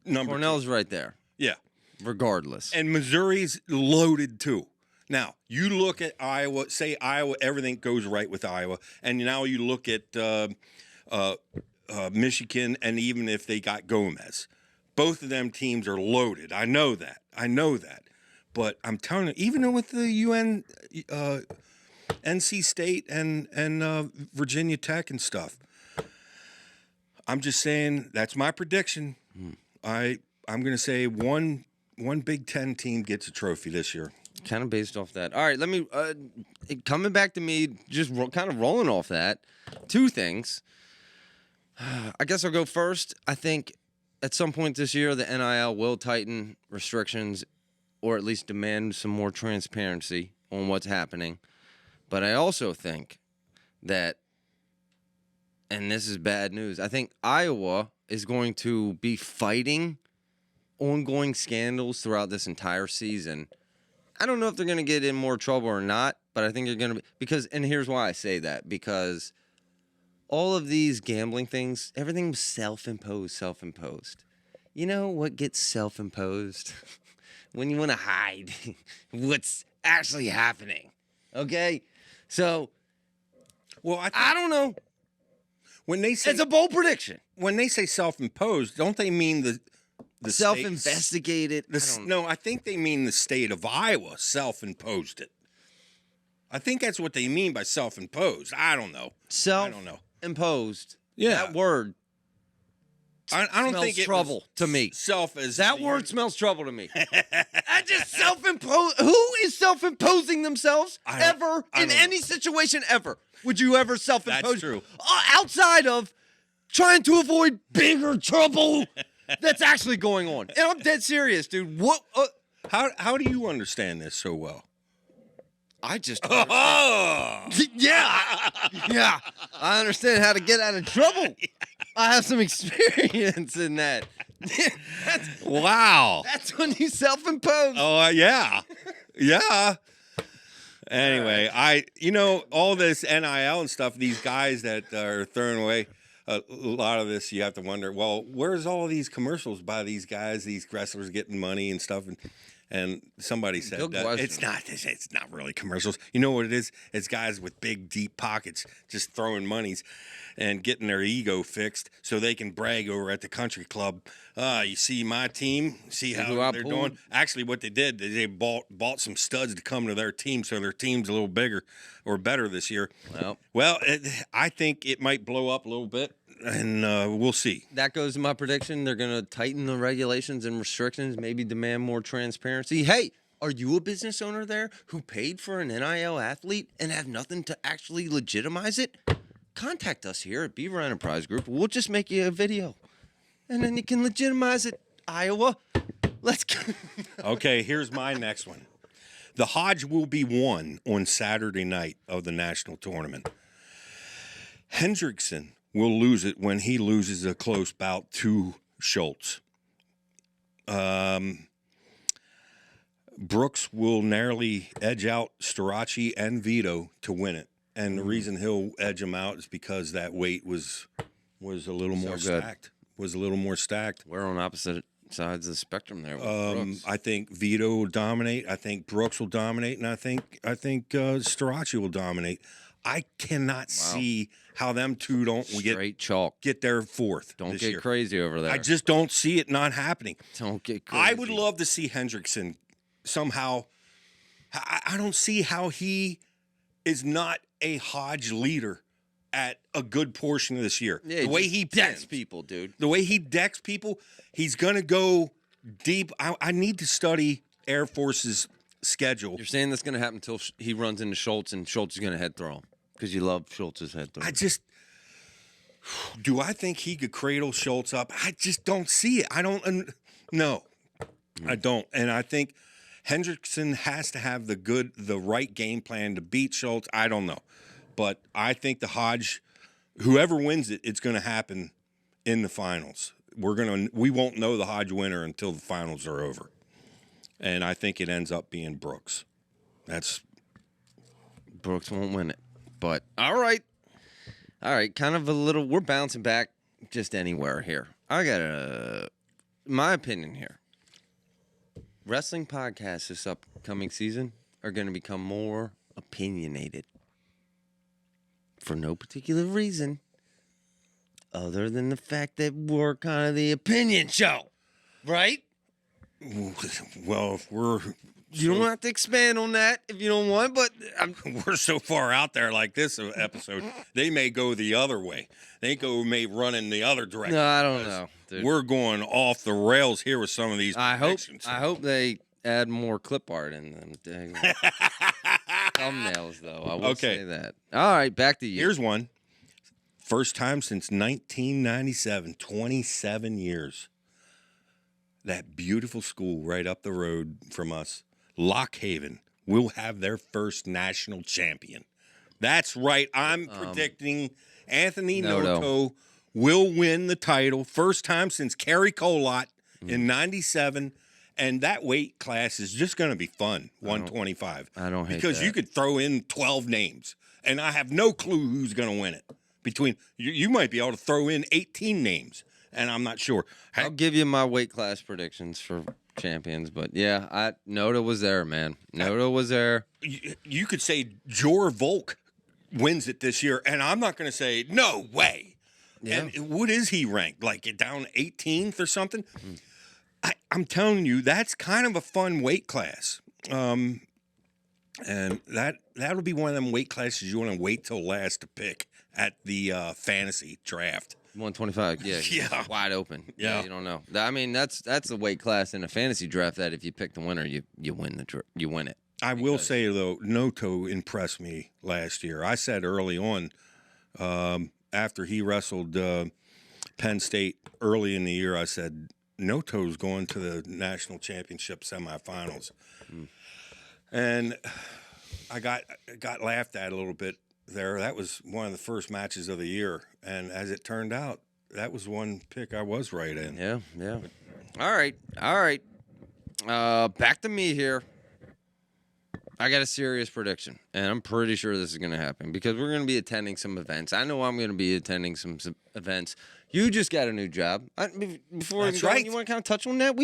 number. Cornell's right there. Yeah. Regardless. And Missouri's loaded too. Now, you look at Iowa, say Iowa, everything goes right with Iowa. And now you look at Michigan, and even if they got Gomez, both of them teams are loaded. I know that. But I'm telling you, even with the NC State and Virginia Tech and stuff, I'm just saying that's my prediction. I'm going to say one Big Ten team gets a trophy this year. Kind of based off that. All right, let me coming back to me, just kind of rolling off that. 2 things. I guess I'll go first. I think at some point this year, the NIL will tighten restrictions, or at least demand some more transparency on what's happening. But I also think that, and this is bad news, I think Iowa is going to be fighting ongoing scandals throughout this entire season. I don't know if they're going to get in more trouble or not, but I think they're going to be, and here's why I say that, because all of these gambling things, everything was self-imposed. You know what gets self-imposed? When you want to hide what's actually happening. Okay? So, well, I don't know. When they say it's a bold prediction. When they say self-imposed, don't they mean the self-investigated? I think they mean the state of Iowa self-imposed it. I think that's what they mean by self-imposed. I don't know. Self-imposed. Yeah. That word. I don't think it trouble to me. That word smells trouble to me. I just self-impose. Who is self-imposing themselves ever in any situation ever? Would you ever self-impose? That's true. Outside of trying to avoid bigger trouble that's actually going on. And I'm dead serious, dude. What? How do you understand this so well? I just yeah. I understand how to get out of trouble. I have some experience in that. Wow. That's when you self-impose. Oh, yeah. Yeah. Anyway, all this NIL and stuff, these guys that are throwing away a lot of this, you have to wonder, well, where's all these commercials by these guys, these wrestlers getting money and stuff? And somebody said it's not really commercials. You know what it is? It's guys with big, deep pockets just throwing monies and getting their ego fixed so they can brag over at the country club. You see my team? See how they're doing? Actually, what they did, they bought some studs to come to their team so their team's a little bigger or better this year. Well, I think it might blow up a little bit. And we'll see. That goes to my prediction. They're going to tighten the regulations and restrictions, maybe demand more transparency. Hey, are you a business owner there who paid for an NIL athlete and have nothing to actually legitimize it? Contact us here at Beaver Enterprise Group. We'll just make you a video. and then you can legitimize it. Iowa, let's go. Okay, here's my next one. The Hodge will be won on Saturday night of the national tournament. Hendrickson will lose it when he loses a close bout to Schultz. Brooks will narrowly edge out Starachi and Vito to win it. And the reason he'll edge him out is because that weight was a little more stacked. Was a little more stacked. We're on opposite sides of the spectrum there. With Brooks. I think Vito will dominate. I think Brooks will dominate, and I think Starachi will dominate. I cannot see how them two don't get their fourth. Don't this get year. crazy over there. I just don't see it not happening. Don't get crazy. I would love to see Hendrickson somehow. I don't see how he is not a Hodge leader at a good portion of this year. Yeah, the way he decks people, dude. The way he decks people, he's going to go deep. I need to study Air Force's schedule. You're saying that's going to happen until he runs into Schultz, and Schultz is going to head throw him because you love Schultz's head throw. Do I think he could cradle Schultz up? I just don't see it. I don't. No, I don't. And I think Hendrickson has to have the right game plan to beat Schultz. I don't know. But I think the Hodge, whoever wins it, it's going to happen in the finals. We won't know the Hodge winner until the finals are over. And I think it ends up being Brooks. Brooks won't win it. But all right. Kind of we're bouncing back just anywhere here. I got my opinion here. Wrestling podcasts this upcoming season are going to become more opinionated. For no particular reason other than the fact that we're kind of the opinion show, right? Well, you don't have to expand on that if you don't want, but we're so far out there like this episode, they may go the other way. They may run in the other direction. No, I don't know, dude. We're going off the rails here with some of these predictions. I hope they add more clip art in them. Thumbnails, though. I will say that. All right, back to you. Here's one. First time since 1997, 27 years. That beautiful school right up the road from us, Lock Haven, will have their first national champion. That's right. I'm predicting Anthony Noto will win the title. First time since Kerry Colott in 97. And that weight class is just going to be fun, 125. I don't hate because that. You could throw in 12 names, and I have no clue who's going to win it. You might be able to throw in 18 names, and I'm not sure. I'll give you my weight class predictions for champions, but yeah, Noto was there, man. Noto was there. You could say Jor Volk wins it this year, and I'm not going to say no way. Yeah. And what is he ranked? Like down 18th or something? I'm telling you, that's kind of a fun weight class. And that'll be one of them weight classes you want to wait till last to pick at the fantasy draft. 125, yeah. Wide open. Yeah, you don't know. I mean, that's the weight class in a fantasy draft that if you pick the winner, you win it. I will say, though, Noto impressed me last year. I said early on, after he wrestled Penn State early in the year, I said, Noto's going to the national championship semifinals. And I got laughed at a little bit there. That was one of the first matches of the year. And as it turned out, that was one pick I was right in. Yeah. All right. Back to me here. I got a serious prediction, and I'm pretty sure this is going to happen because we're going to be attending some events. I know I'm going to be attending some events. You just got a new job. Before That's right. You want to kind of touch on that?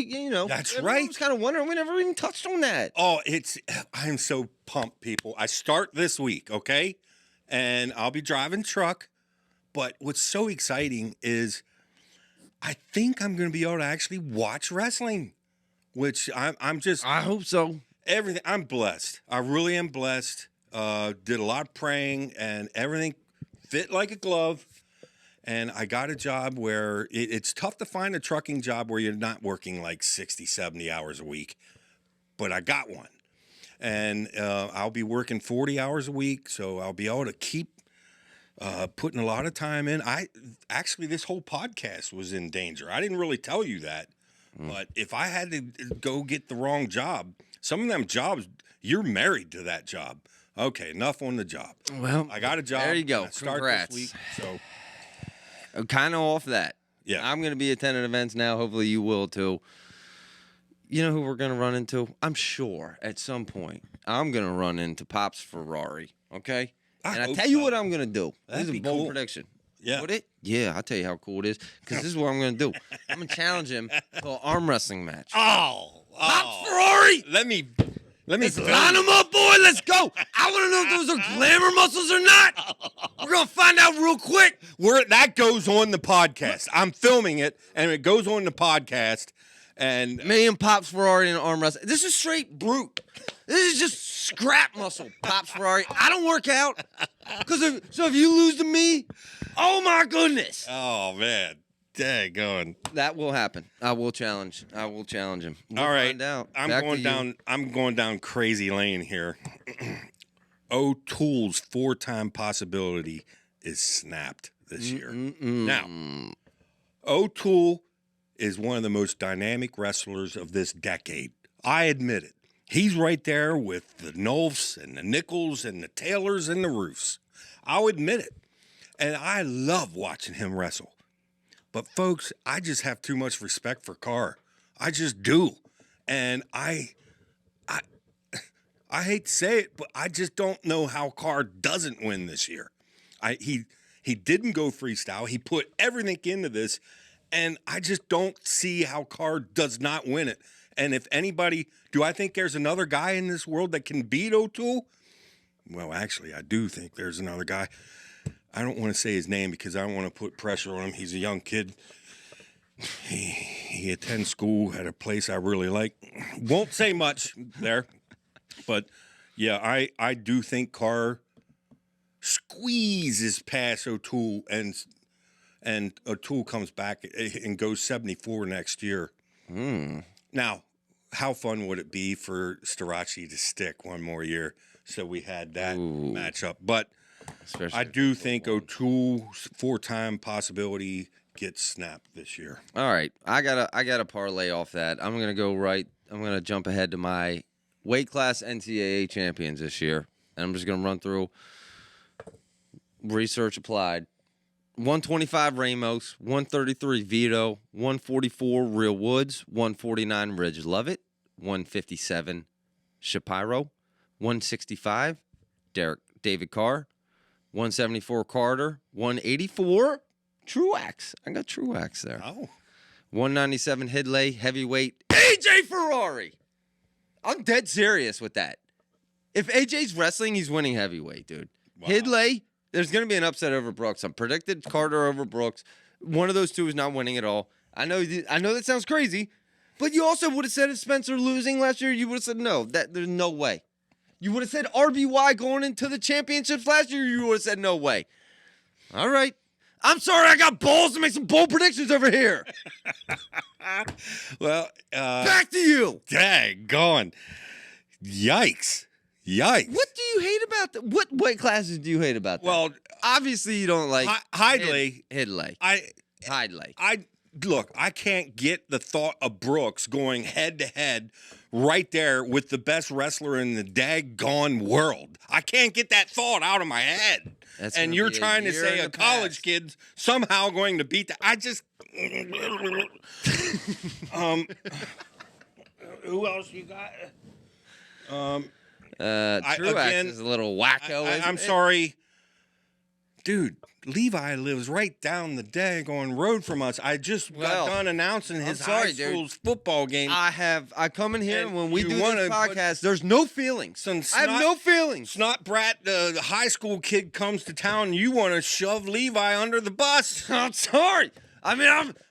That's right. I was kind of wondering. We never even touched on that. Oh, I'm so pumped, people. I start this week, okay? And I'll be driving truck. But what's so exciting is I think I'm going to be able to actually watch wrestling, which I'm just. I hope so. Everything. I'm blessed. I really am blessed. Did a lot of praying, and everything fit like a glove. And I got a job where it's tough to find a trucking job where you're not working like 60, 70 hours a week. But I got one. And I'll be working 40 hours a week, so I'll be able to keep putting a lot of time in. Actually, this whole podcast was in danger. I didn't really tell you that, but if I had to go get the wrong job, some of them jobs, you're married to that job. Okay, enough on the job. Well, I got a job. there you go. Start Congrats. this week. So, kind of off that. yeah, I'm going to be attending events now. Hopefully you will too. You know who we're going to run into? I'm sure at some point I'm going to run into Pop's Ferrari, okay? And I tell you what I'm going to do. This is a bold prediction. Yeah. Would it? Yeah, I'll tell you how cool it is because this is what I'm going to do. I'm going to challenge him to an arm wrestling match. Pop's Ferrari! Let me Let's line them up, boy. Let's go. I want to know if those are glamour muscles or not. We're going to find out real quick. That goes on the podcast. I'm filming it, and it goes on the podcast. And Me and Pop's Ferrari in arm wrestling. This is straight brute. This is just scrap muscle, Pop's Ferrari. I don't work out. So if you lose to me, oh, my goodness. oh, man. Dang going. That will happen. I will challenge him. We'll All right. find out. I'm Back going to down. you. I'm going down crazy lane here. O'Toole's 4-time possibility is snapped this year. Now, O'Toole is one of the most dynamic wrestlers of this decade. I admit it. He's right there with the Nolfs and the Nichols and the Taylors and the Roofs. I'll admit it. And I love watching him wrestle. But, folks, I just have too much respect for Carr. I just do. And I hate to say it, but I just don't know how Carr doesn't win this year. He didn't go freestyle. He put everything into this, and I just don't see how Carr does not win it. And if anybody, do I think there's another guy in this world that can beat O'Toole? Well, actually, I do think there's another guy. I don't want to say his name because I don't want to put pressure on him. He's a young kid. He attends school at a place I really like. Won't say much there. But, yeah, I do think Carr squeezes past O'Toole, and O'Toole comes back and goes 74 next year. Now, how fun would it be for Starachi to stick one more year so we had that matchup? But Especially I do think O'Toole's 4-time possibility gets snapped this year. All right, I gotta parlay off that. I'm gonna jump ahead to my weight class NCAA champions this year, and I'm just gonna run through research applied. 125 Ramos, 133 Vito, 144 Real Woods, 149 Ridge Lovett, 157 Shapiro, 165 David Carr, 174 Carter, 184 Truax. I got Truax there. Oh. 197 Hidley, heavyweight AJ Ferrari. I'm dead serious with that. If AJ's wrestling, he's winning heavyweight, dude. Wow. Hidley, there's going to be an upset over Brooks. I'm predicted Carter over Brooks. One of those two is not winning at all. I know that sounds crazy, but you also would have said if Spencer losing last year, you would have said no. There's no way. You would have said RBY going into the championships last year, you would have said no way. All right. I'm sorry, I got balls to make some bold predictions over here. Well, back to you. Dang, gone. Yikes. What do you hate about that? What weight classes do you hate about that? Well, obviously you don't like Hidley. Hidley. Hidley. Look, I can't get the thought of Brooks going head to head right there with the best wrestler in the daggone world. I can't get that thought out of my head. And you're trying to say a college kid's somehow going to beat that. I just who else you got? Truax is a little wacko. I'm sorry. Dude, Levi lives right down the daggone road from us. I just got done announcing his high school's football game. I come in here and when we do this wanna podcast, there's no feelings. I have no feelings. Snot brat, the high school kid comes to town and you want to shove Levi under the bus. I'm sorry. I mean,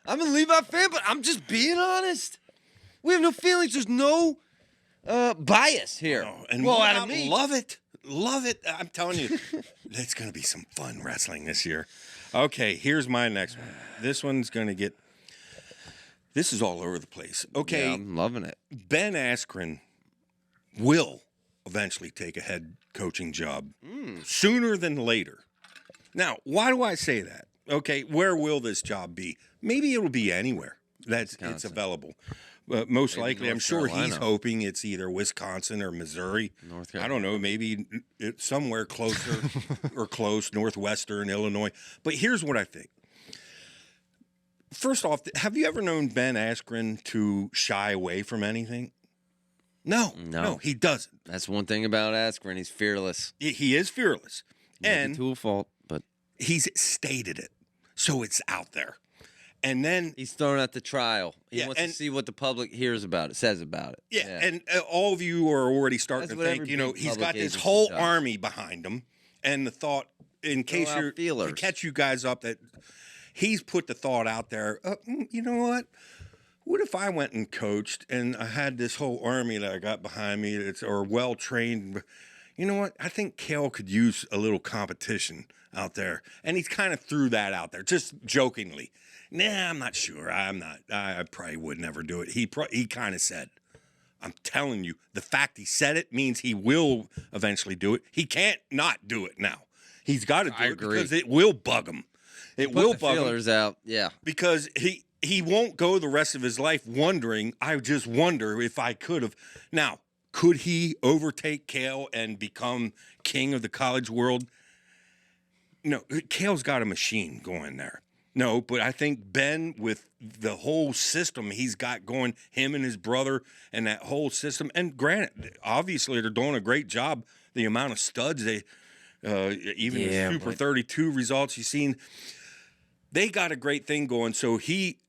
I'm a Levi fan, but I'm just being honest. We have no feelings. There's no bias here. Oh, and out of me. Love it. I'm telling you, it's going to be some fun wrestling this year. Okay, here's my next one. This one's going to get. This is all over the place. Okay, yeah, I'm loving it. Ben Askren will eventually take a head coaching job sooner than later. Now, why do I say that? Okay, where will this job be? Maybe it'll be anywhere it's available. Most Maybe likely, North I'm sure he's Carolina. hoping it's either Wisconsin or Missouri. North I Carolina. don't know, maybe it's somewhere closer or close, Northwestern, Illinois. But here's what I think. First off, have you ever known Ben Askren to shy away from anything? No, he doesn't. That's one thing about Askren. He's fearless. He is fearless. Maybe And to a fault, but he's stated it. So it's out there. And then he's thrown out the trial. He Yeah, wants to and- see what the public hears about it, says about it. Yeah, and all of you are already starting That's to what think, every you know, big he's public got this agency whole does. army behind him. And the thought, in case out you're, to feelers. catch you guys up, that he's put the thought out there, you know what? What if I went and coached and I had this whole army that I got behind me that's or well-trained? You know what? I think Kale could use a little competition out there. And he's kind of threw that out there, just jokingly. Nah, I'm not sure. I probably would never do it. He kind of said, I'm telling you, the fact he said it means he will eventually do it. He can't not do it now. He's got to do I it agree. because it will bug him. It will Put the bug him feelers out. Yeah. because he won't go the rest of his life wondering, I just wonder if I could have. Now, could he overtake Kale and become king of the college world? No, Kale's got a machine going there. No, but I think Ben, with the whole system he's got going, him and his brother and that whole system, and granted, obviously they're doing a great job. The amount of studs they, even Yeah, the Super but- 32 results you've seen, they got a great thing going. So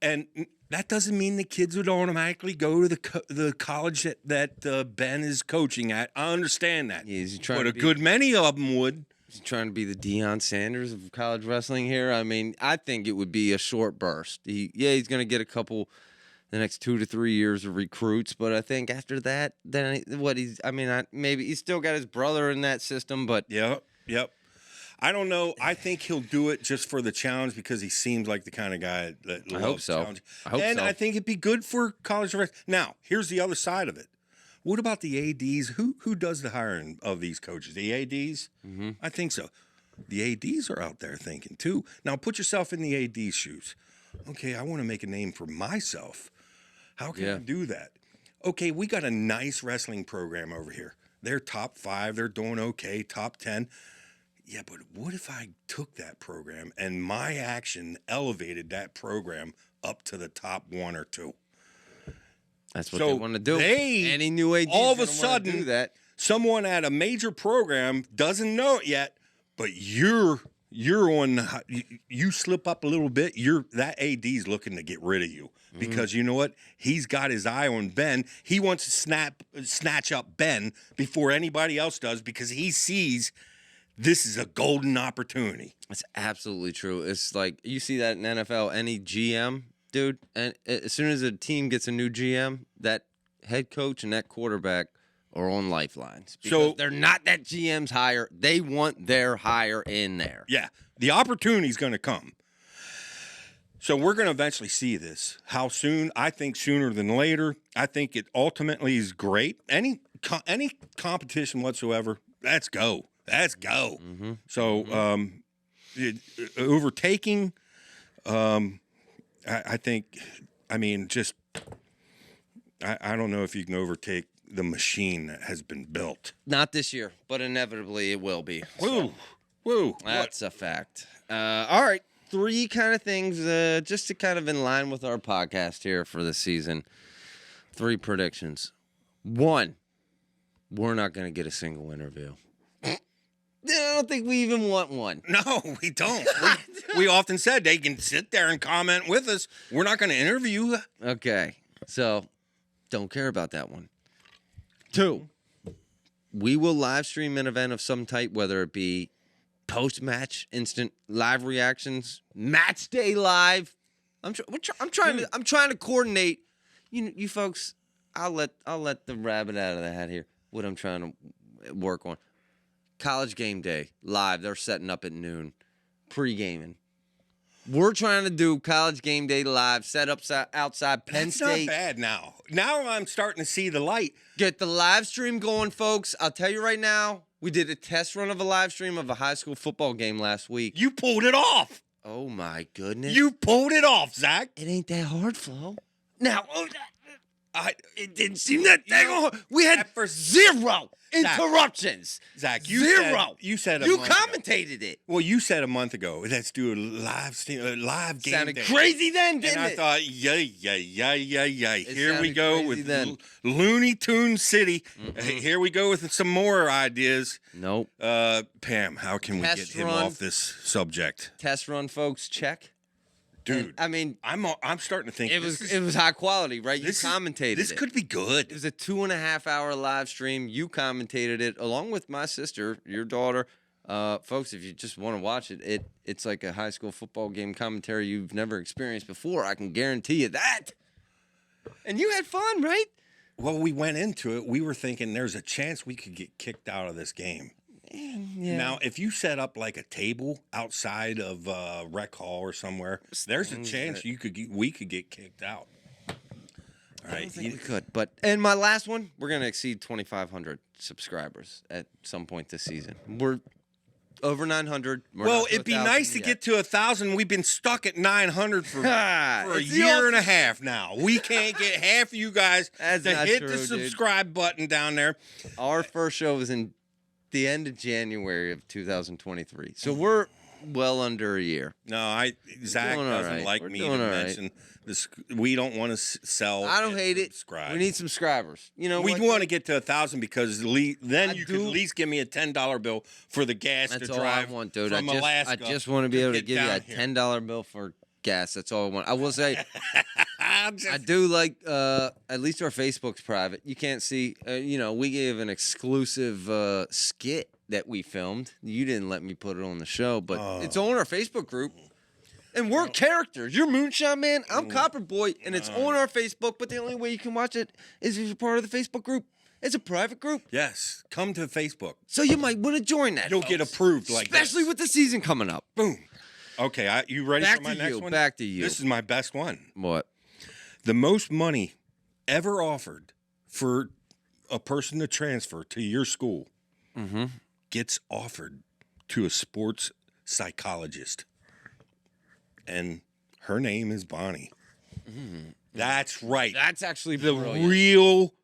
and that doesn't mean the kids would automatically go to the college that Ben is coaching at. I understand that. Yeah, he's trying but to a be- good many of them would. He's trying to be the Deion Sanders of college wrestling here. I mean, I think it would be a short burst. He's going to get a couple the next 2 to 3 years of recruits, but I think after that, then maybe he's still got his brother in that system, but Yep. I don't know. I think he'll do it just for the challenge because he seems like the kind of guy that loves hope so. challenge. I hope and so. I think it'd be good for college wrestling. Now, here's the other side of it. What about the ADs? Who does the hiring of these coaches? The ADs? Mm-hmm. I think so. The ADs are out there thinking too. Now, put yourself in the AD's shoes. Okay, I want to make a name for myself. How can I do that? Okay, we got a nice wrestling program over here. They're top 5. They're doing okay, top 10. Yeah, but what if I took that program and my action elevated that program up to the top 1 or 2? that's what they want to do. They, Any new AD all of a do sudden, that. someone at a major program doesn't know it yet, but you're on. You slip up a little bit. That AD's looking to get rid of you because you know what? He's got his eye on Ben. He wants to snatch up Ben before anybody else does because he sees this is a golden opportunity. It's absolutely true. It's like you see that in NFL, any GM, dude, and as soon as a team gets a new GM, that head coach and that quarterback are on lifelines. Because they're not that GM's hire. They want their hire in there. Yeah, the opportunity's going to come. So we're going to eventually see this. How soon? I think sooner than later. I think it ultimately is great. Any competition whatsoever, let's go. Let's go. Mm-hmm. So overtaking, I think, I mean, just I don't know if you can overtake the machine that has been built. Not this year, but inevitably it will be. Woo. That's a fact. All right. 3 kind of things just to kind of in line with our podcast here for the season. 3 predictions. 1, we're not going to get a single interview. I don't think we even want one. No, we don't. We often said they can sit there and comment with us. We're not going to interview. Okay. So don't care about that one. 2, we will live stream an event of some type, whether it be post-match, instant live reactions, match day live. I'm trying to coordinate. You folks, I'll let the rabbit out of the hat here. What I'm trying to work on. College game day live. They're setting up at noon, pre-gaming. We're trying to do college game day live, set up outside Penn That's State. not bad now. Now I'm starting to see the light. Get the live stream going, folks. I'll tell you right now, We did a test run of a live stream of a high school football game last week. You pulled it off. Oh, my goodness. You pulled it off, Zach. It ain't that hard, Flo. Now, it didn't seem that dang hard. We had zero interruptions. Zach, zero. You said you commentated it. Well, you said a month ago, let's do a live game. Sounded day. crazy then, didn't and it? I thought, yay. Here we go with then. Looney Tune City. Here we go with some more ideas. Nope. Pam, how can we get him off this subject? Test run, folks, check. Dude, I mean, I'm starting to think it was high quality, right? You commentated this it. could be good. It was a 2.5-hour live stream. You commentated it along with my sister, your daughter. Folks, if you just want to watch it, it's like a high school football game commentary you've never experienced before. I can guarantee you that. And you had fun, right? Well, we went into it. We were thinking there's a chance we could get kicked out of this game. Yeah. Now, if you set up like a table outside of Rec Hall or somewhere, there's a chance we could get kicked out. All right, I don't think we could. And my last one, we're gonna exceed 2,500 subscribers at some point this season. We're over 900. Well, it'd be nice to get to 1,000. We've been stuck at 900 for a year and a half now. We can't get half of you guys to hit the subscribe button down there. Our first show was in the end of January of 2023. So we're well under a year. No, Zach doesn't like me to mention this. We don't want to sell. I don't hate it. We need subscribers. You know, we want to get to 1,000 because then you could at least give me a $10 bill for the gas to drive. That's all I want, dude. From Alaska. I just want to be able to give you a $10 bill for gas. That's all I want. I will say, I do like, at least our Facebook's private. You can't see, we gave an exclusive skit that we filmed. You didn't let me put it on the show, but it's on our Facebook group. And we're characters. You're Moonshine Man. I'm Copper Boy, and it's on our Facebook, but the only way you can watch it is if you're part of the Facebook group. It's a private group. Yes. Come to Facebook. So you might want to join that. You'll get approved like that. Especially with the season coming up. Boom. Okay, you ready for my next one? Back to you. This is my best one. What? The most money ever offered for a person to transfer to your school gets offered to a sports psychologist. And her name is Bonnie. That's right. That's actually the brilliant. Real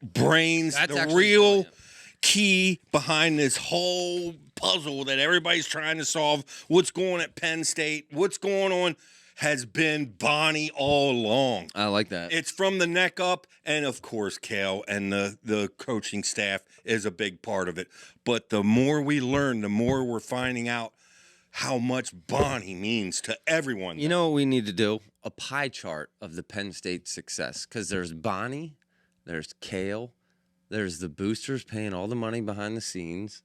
brains, the real brilliant. Key behind this whole puzzle that everybody's trying to solve. What's going on at Penn State? What's going on has been Bonnie all along. I like that. It's from the neck up, and of course, Kale and the coaching staff is a big part of it. But the more we learn, the more we're finding out how much Bonnie means to everyone. You know what we need to do? A pie chart of the Penn State success. Because there's Bonnie, there's Kale, there's the boosters paying all the money behind the scenes,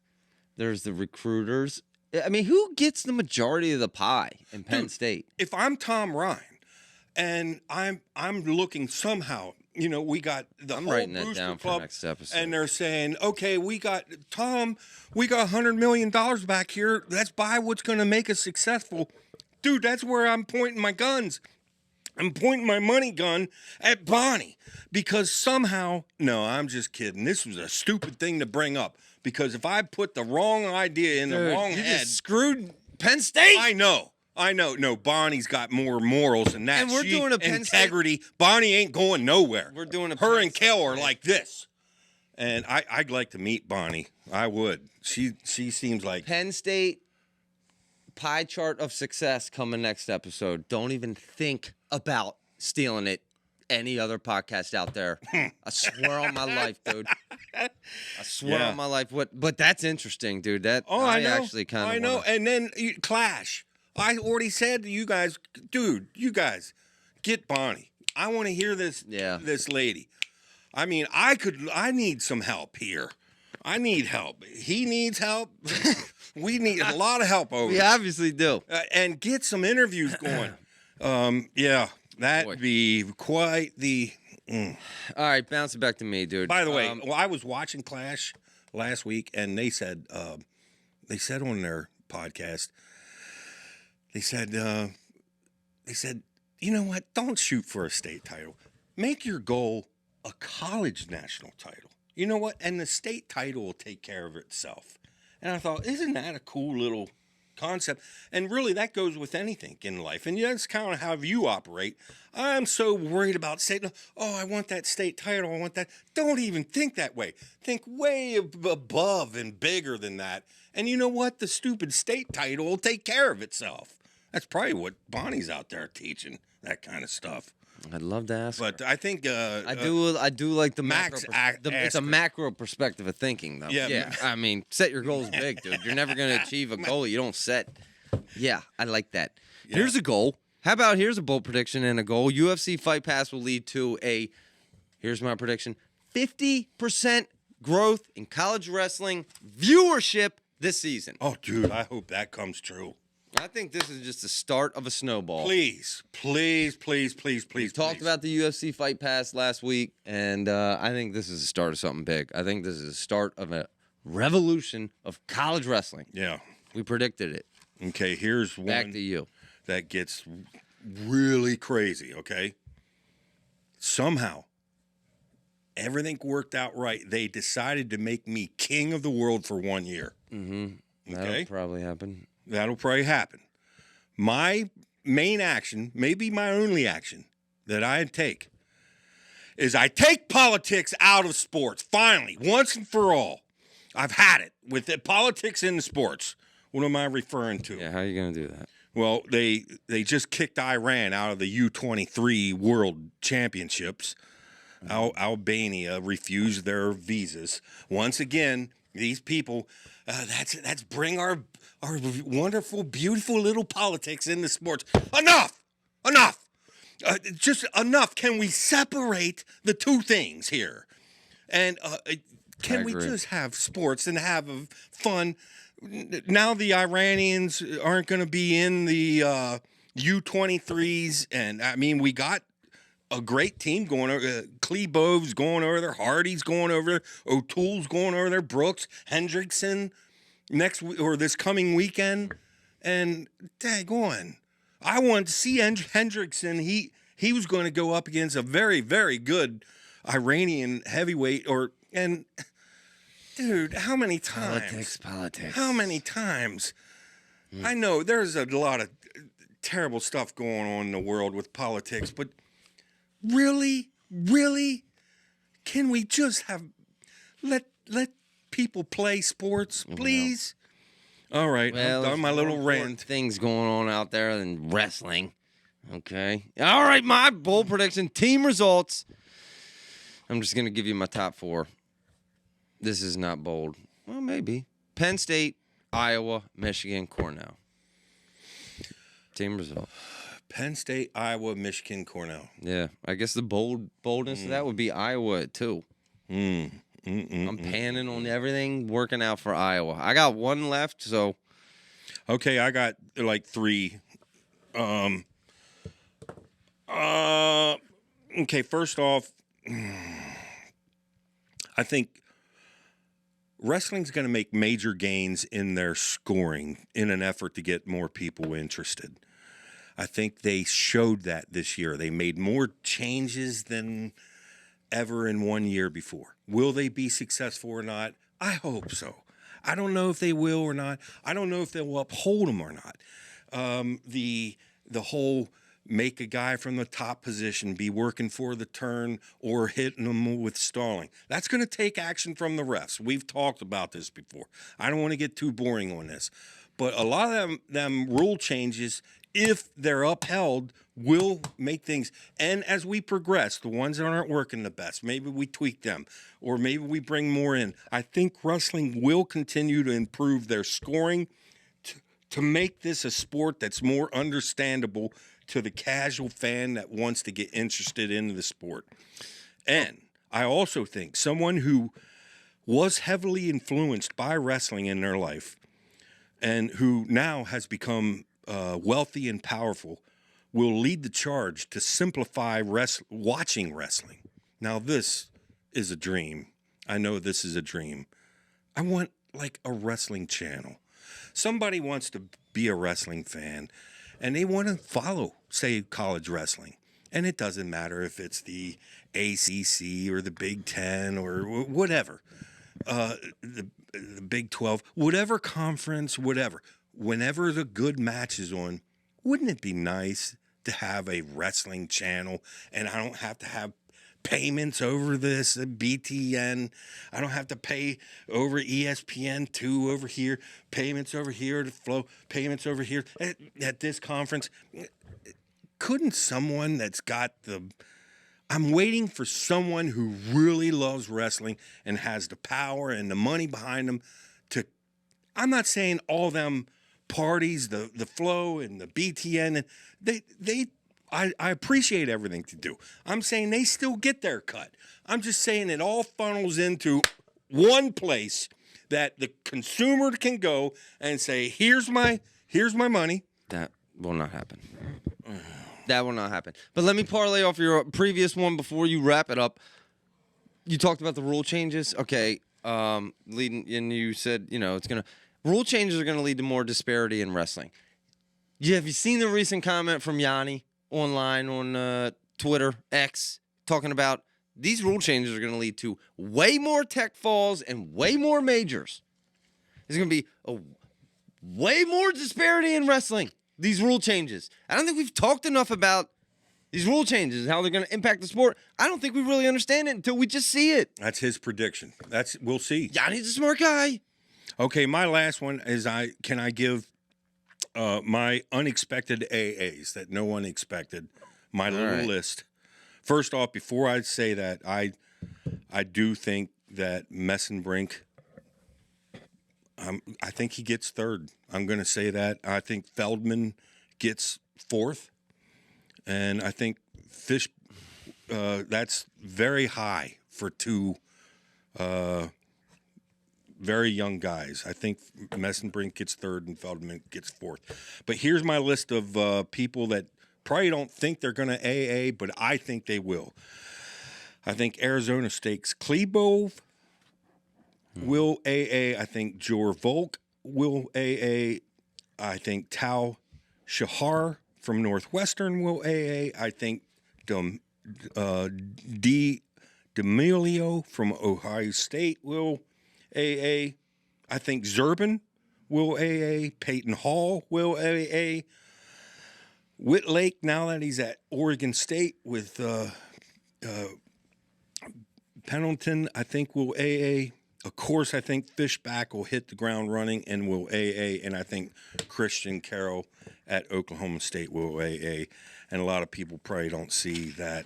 there's the recruiters. I mean, who gets the majority of the pie in Penn State? If I'm Tom Ryan and I'm looking somehow, we got the I'm whole writing that booster down club, for next episode. and they're saying, okay, we got $100 million back here. Let's buy what's going to make us successful. Dude, that's where I'm pointing my guns. I'm pointing my money gun at Bonnie because somehow, no, I'm just kidding. This was a stupid thing to bring up because if I put the wrong idea in the wrong head, just screwed Penn State. I know. No, Bonnie's got more morals than that. And we're doing a Penn integrity. Bonnie ain't going nowhere. We're doing a Her Penn and Kel are like this. And I'd like to meet Bonnie. I would. She seems like Penn State pie chart of success coming next episode. Don't even think about stealing it. Any other podcast out there? I swear on my life, dude. I swear on my life. But that's interesting, dude. I know. Actually kind of. I know. And then Clash. I already said to you guys, dude, you guys get Bonnie. I want to hear this. Yeah. This lady. I mean, I need some help here. I need help. He needs help. We need a lot of help over. We obviously do. And get some interviews going. Yeah, that'd be quite the. All right, bounce it back to me, dude. By the way, I was watching Clash last week, and they said on their podcast, they said, you know what? Don't shoot for a state title. Make your goal a college national title. You know what? And the state title will take care of itself. And I thought, isn't that a cool little concept? And really, that goes with anything in life. And that's kind of how you operate. I'm so worried about state. Oh, I want that state title. I want that. Don't even think that way. Think way above and bigger than that. And you know what? The stupid state title will take care of itself. That's probably what Bonnie's out there teaching, that kind of stuff. I'd love to ask But her. I think I do like the Max it's a Askren. macro perspective of thinking, though. Yeah. I mean, set your goals big, dude. You're never going to achieve a goal you don't set. Yeah, I like that. Yeah. Here's a goal. How about here's a bold prediction and a goal. UFC Fight Pass will lead to here's my prediction, 50% growth in college wrestling viewership this season. Oh, dude, I hope that comes true. I think this is just the start of a snowball. Please. We talked about the UFC Fight Pass last week, and I think this is the start of something big. I think this is the start of a revolution of college wrestling. Yeah. We predicted it. Okay, here's one Back to you. that gets really crazy, okay? Somehow, everything worked out right. They decided to make me king of the world for 1 year. Mm-hmm. That'll Okay? probably happen. That'll probably happen. My main action, maybe my only action that I take, is I take politics out of sports. Finally, once and for all. I've had it with the politics in the sports. What am I referring to? Yeah, how are you going to do that? Well, they just kicked Iran out of the U23 World Championships. Albania refused their visas. Once again, these people, that's bring our wonderful, beautiful little politics into sports. Enough! Just enough. Can we separate the two things here? And can we just have sports and have fun? Now the Iranians aren't going to be in the U23s, and I mean we got a great team going over. Klebov's going over there, Hardy's going over there, O'Toole's going over there, Brooks, Hendrickson this coming weekend, and daggone, I wanted to see Hendrickson. He was going to go up against a very, very good Iranian heavyweight, dude, how many times? Politics. How many times? I know there's a lot of terrible stuff going on in the world with politics, but really, can we just let people play sports, please? All right, Well, I've done my little rant. Things going on out there than wrestling. Okay. All right, my bold prediction, team results. I'm just going to give you my top four. This is not bold. Well, maybe. Penn State, Iowa, Michigan, Cornell. Team result. Penn State, Iowa, Michigan, Cornell. Yeah, I guess the boldness of that would be Iowa at 2. I'm panning on everything, working out for Iowa. I got one left, so. Okay, I got like 3. Okay, first off, I think wrestling's going to make major gains in their scoring in an effort to get more people interested. I think they showed that this year. They made more changes than ever in 1 year before. Will they be successful or not? I hope so. I don't know if they will or not. I don't know if they'll uphold them or not. The whole make a guy from the top position be working for the turn or hitting them with stalling. That's going to take action from the refs. We've talked about this before. I don't want to get too boring on this. But a lot of them rule changes, if they're upheld, will make things. And as we progress, the ones that aren't working the best, maybe we tweak them or maybe we bring more in. I think wrestling will continue to improve their scoring to make this a sport that's more understandable to the casual fan that wants to get interested in the sport. And I also think someone who was heavily influenced by wrestling in their life and who now has become wealthy and powerful will lead the charge to simplify watching wrestling. Now, this is a dream. I know this is a dream. I want like a wrestling channel. Somebody wants to be a wrestling fan and they want to follow, say, college wrestling. And it doesn't matter if it's the ACC or the Big Ten or whatever, the Big 12, whatever conference, whatever. Whenever the good match is on, wouldn't it be nice to have a wrestling channel and I don't have to have payments over this BTN. I don't have to pay over ESPN2 over here, payments over here to Flow, payments over here at this conference. Couldn't someone that's got I'm waiting for someone who really loves wrestling and has the power and the money behind them to, I'm not saying all them parties, the Flow and the BTN, and I appreciate everything to do. I'm saying they still get their cut. I'm just saying it all funnels into one place that the consumer can go and say, here's my money. That will not happen. That will not happen. But let me parlay off your previous one before you wrap it up. You talked about the rule changes. Okay. Leading, and you said, rule changes are going to lead to more disparity in wrestling. Yeah, have you seen the recent comment from Yanni online on Twitter, X, talking about these rule changes are going to lead to way more tech falls and way more majors? There's going to be way more disparity in wrestling, these rule changes. I don't think we've talked enough about these rule changes, how they're going to impact the sport. I don't think we really understand it until we just see it. That's his prediction. We'll see. Yanni's a smart guy. Okay, my last one is can I give my unexpected AAs that no one expected, my little list. First off, before I say that, I do think that Messenbrink, I think he gets third. I'm going to say that. I think Feldman gets fourth. And I think Fish, that's very high for two very young guys. I think Messenbrink gets third and Feldman gets fourth. But here's my list of people that probably don't think they're going to AA, but I think they will. I think Arizona State's Klebov will AA. I think Jor Volk will AA. I think Tao Shahar from Northwestern will AA. I think D'Amelio from Ohio State will AA. I think Zerbin will AA. Peyton Hall will AA. Whitlake, now that he's at Oregon State with Pendleton, I think will AA. Of course, I think Fishback will hit the ground running and will AA. And I think Christian Carroll at Oklahoma State will AA. And a lot of people probably don't see that.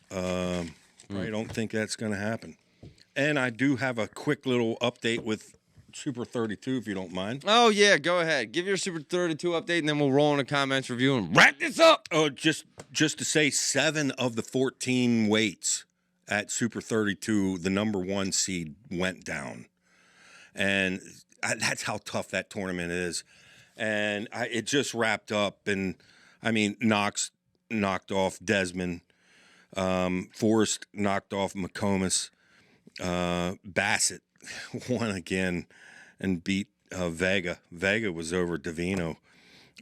Probably don't think that's going to happen. And I do have a quick little update with Super 32, if you don't mind. Oh, yeah, go ahead. Give your Super 32 update, and then we'll roll in the comments review and wrap this up. Oh, just to say 7 of the 14 weights at Super 32, the number 1 seed went down. And that's how tough that tournament is. And it just wrapped up. And, I mean, Knox knocked off Desmond. Forrest knocked off McComas. Bassett won again and beat Vega. Vega was over Davino.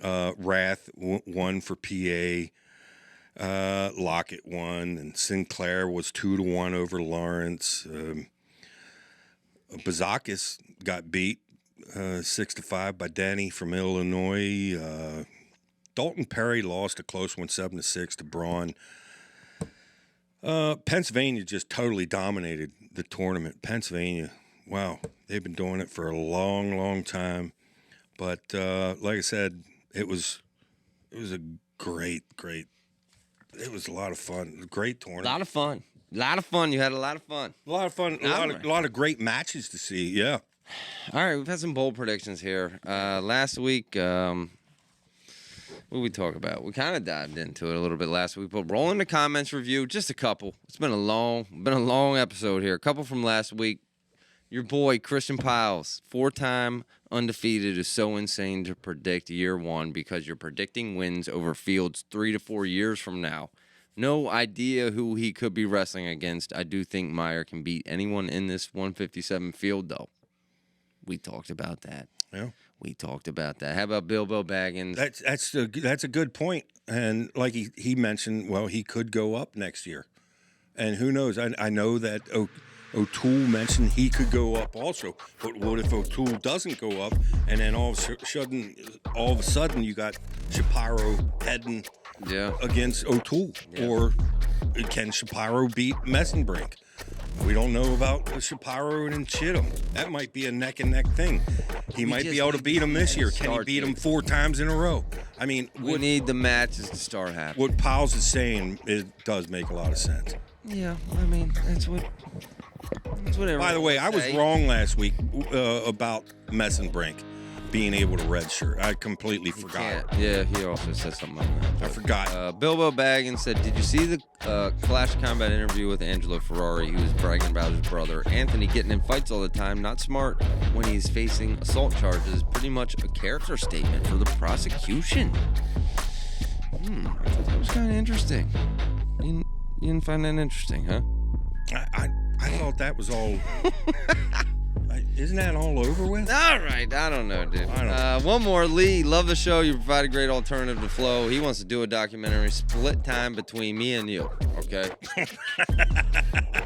Rath won for PA. Lockett won, and Sinclair was 2-1 over Lawrence. Bazakis got beat 6-5 by Danny from Illinois. Dalton Perry lost a close one, 7-6 to Braun. Pennsylvania just totally dominated the tournament. Pennsylvania, wow, they've been doing it for a long, long time. But like I said, it was a great. It was a lot of fun. Great tournament. A lot of fun. You had a lot of fun. A lot of fun. A lot of great matches to see. Yeah. All right, we've had some bold predictions here. Last week, what did we talk about? We kind of dived into it a little bit last week, but roll in the comments review, just a couple. It's been a long episode here. A couple from last week. Your boy, Christian Piles, 4-time undefeated, is so insane to predict year one because you're predicting wins over fields 3 to 4 years from now. No idea who he could be wrestling against. I do think Meyer can beat anyone in this 157 field, though. We talked about that. Yeah. We talked about that. How about Bilbo Baggins? That's a good point. And like he mentioned, well, he could go up next year. And who knows? I know that O'Toole mentioned he could go up also. But what if O'Toole doesn't go up, and then all of a sudden you got Shapiro heading against O'Toole? Yeah. Or can Shapiro beat Messenbrink? We don't know about Shapiro and Chittum. That might be a neck-and-neck thing. He might be able to beat him this year. Can he beat him 4 times in a row? I mean, we need the matches to start happening. What Powell's is saying, it does make a lot of sense. Yeah, I mean, that's what everyone By the way, I was wrong last week about Messenbrink being able to redshirt. I completely forgot. Yeah, he also said something like that. I forgot. Bilbo Baggins said, did you see the Clash Combat interview with Angelo Ferrari? He was bragging about his brother. Anthony getting in fights all the time. Not smart when he's facing assault charges. Pretty much a character statement for the prosecution. I thought that was kind of interesting. You didn't find that interesting, huh? I thought that was all... Isn't that all over with? All right. I don't know, dude. One more. Lee, love the show. You provide a great alternative to Flow. He wants to do a documentary split time between me and you, okay?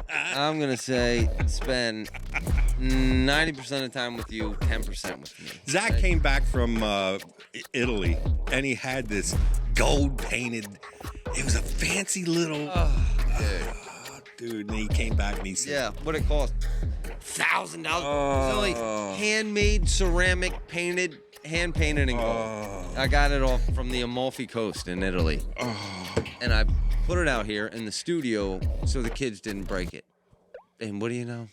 I'm going to say spend 90% of the time with you, 10% with me. Zach came back from Italy, and he had this gold-painted... It was a fancy little... dude, and he came back and he said... Yeah, what it cost? $1,000. It was only handmade, ceramic, hand-painted in gold. I got it all from the Amalfi Coast in Italy. And I put it out here in the studio so the kids didn't break it. And what do you know?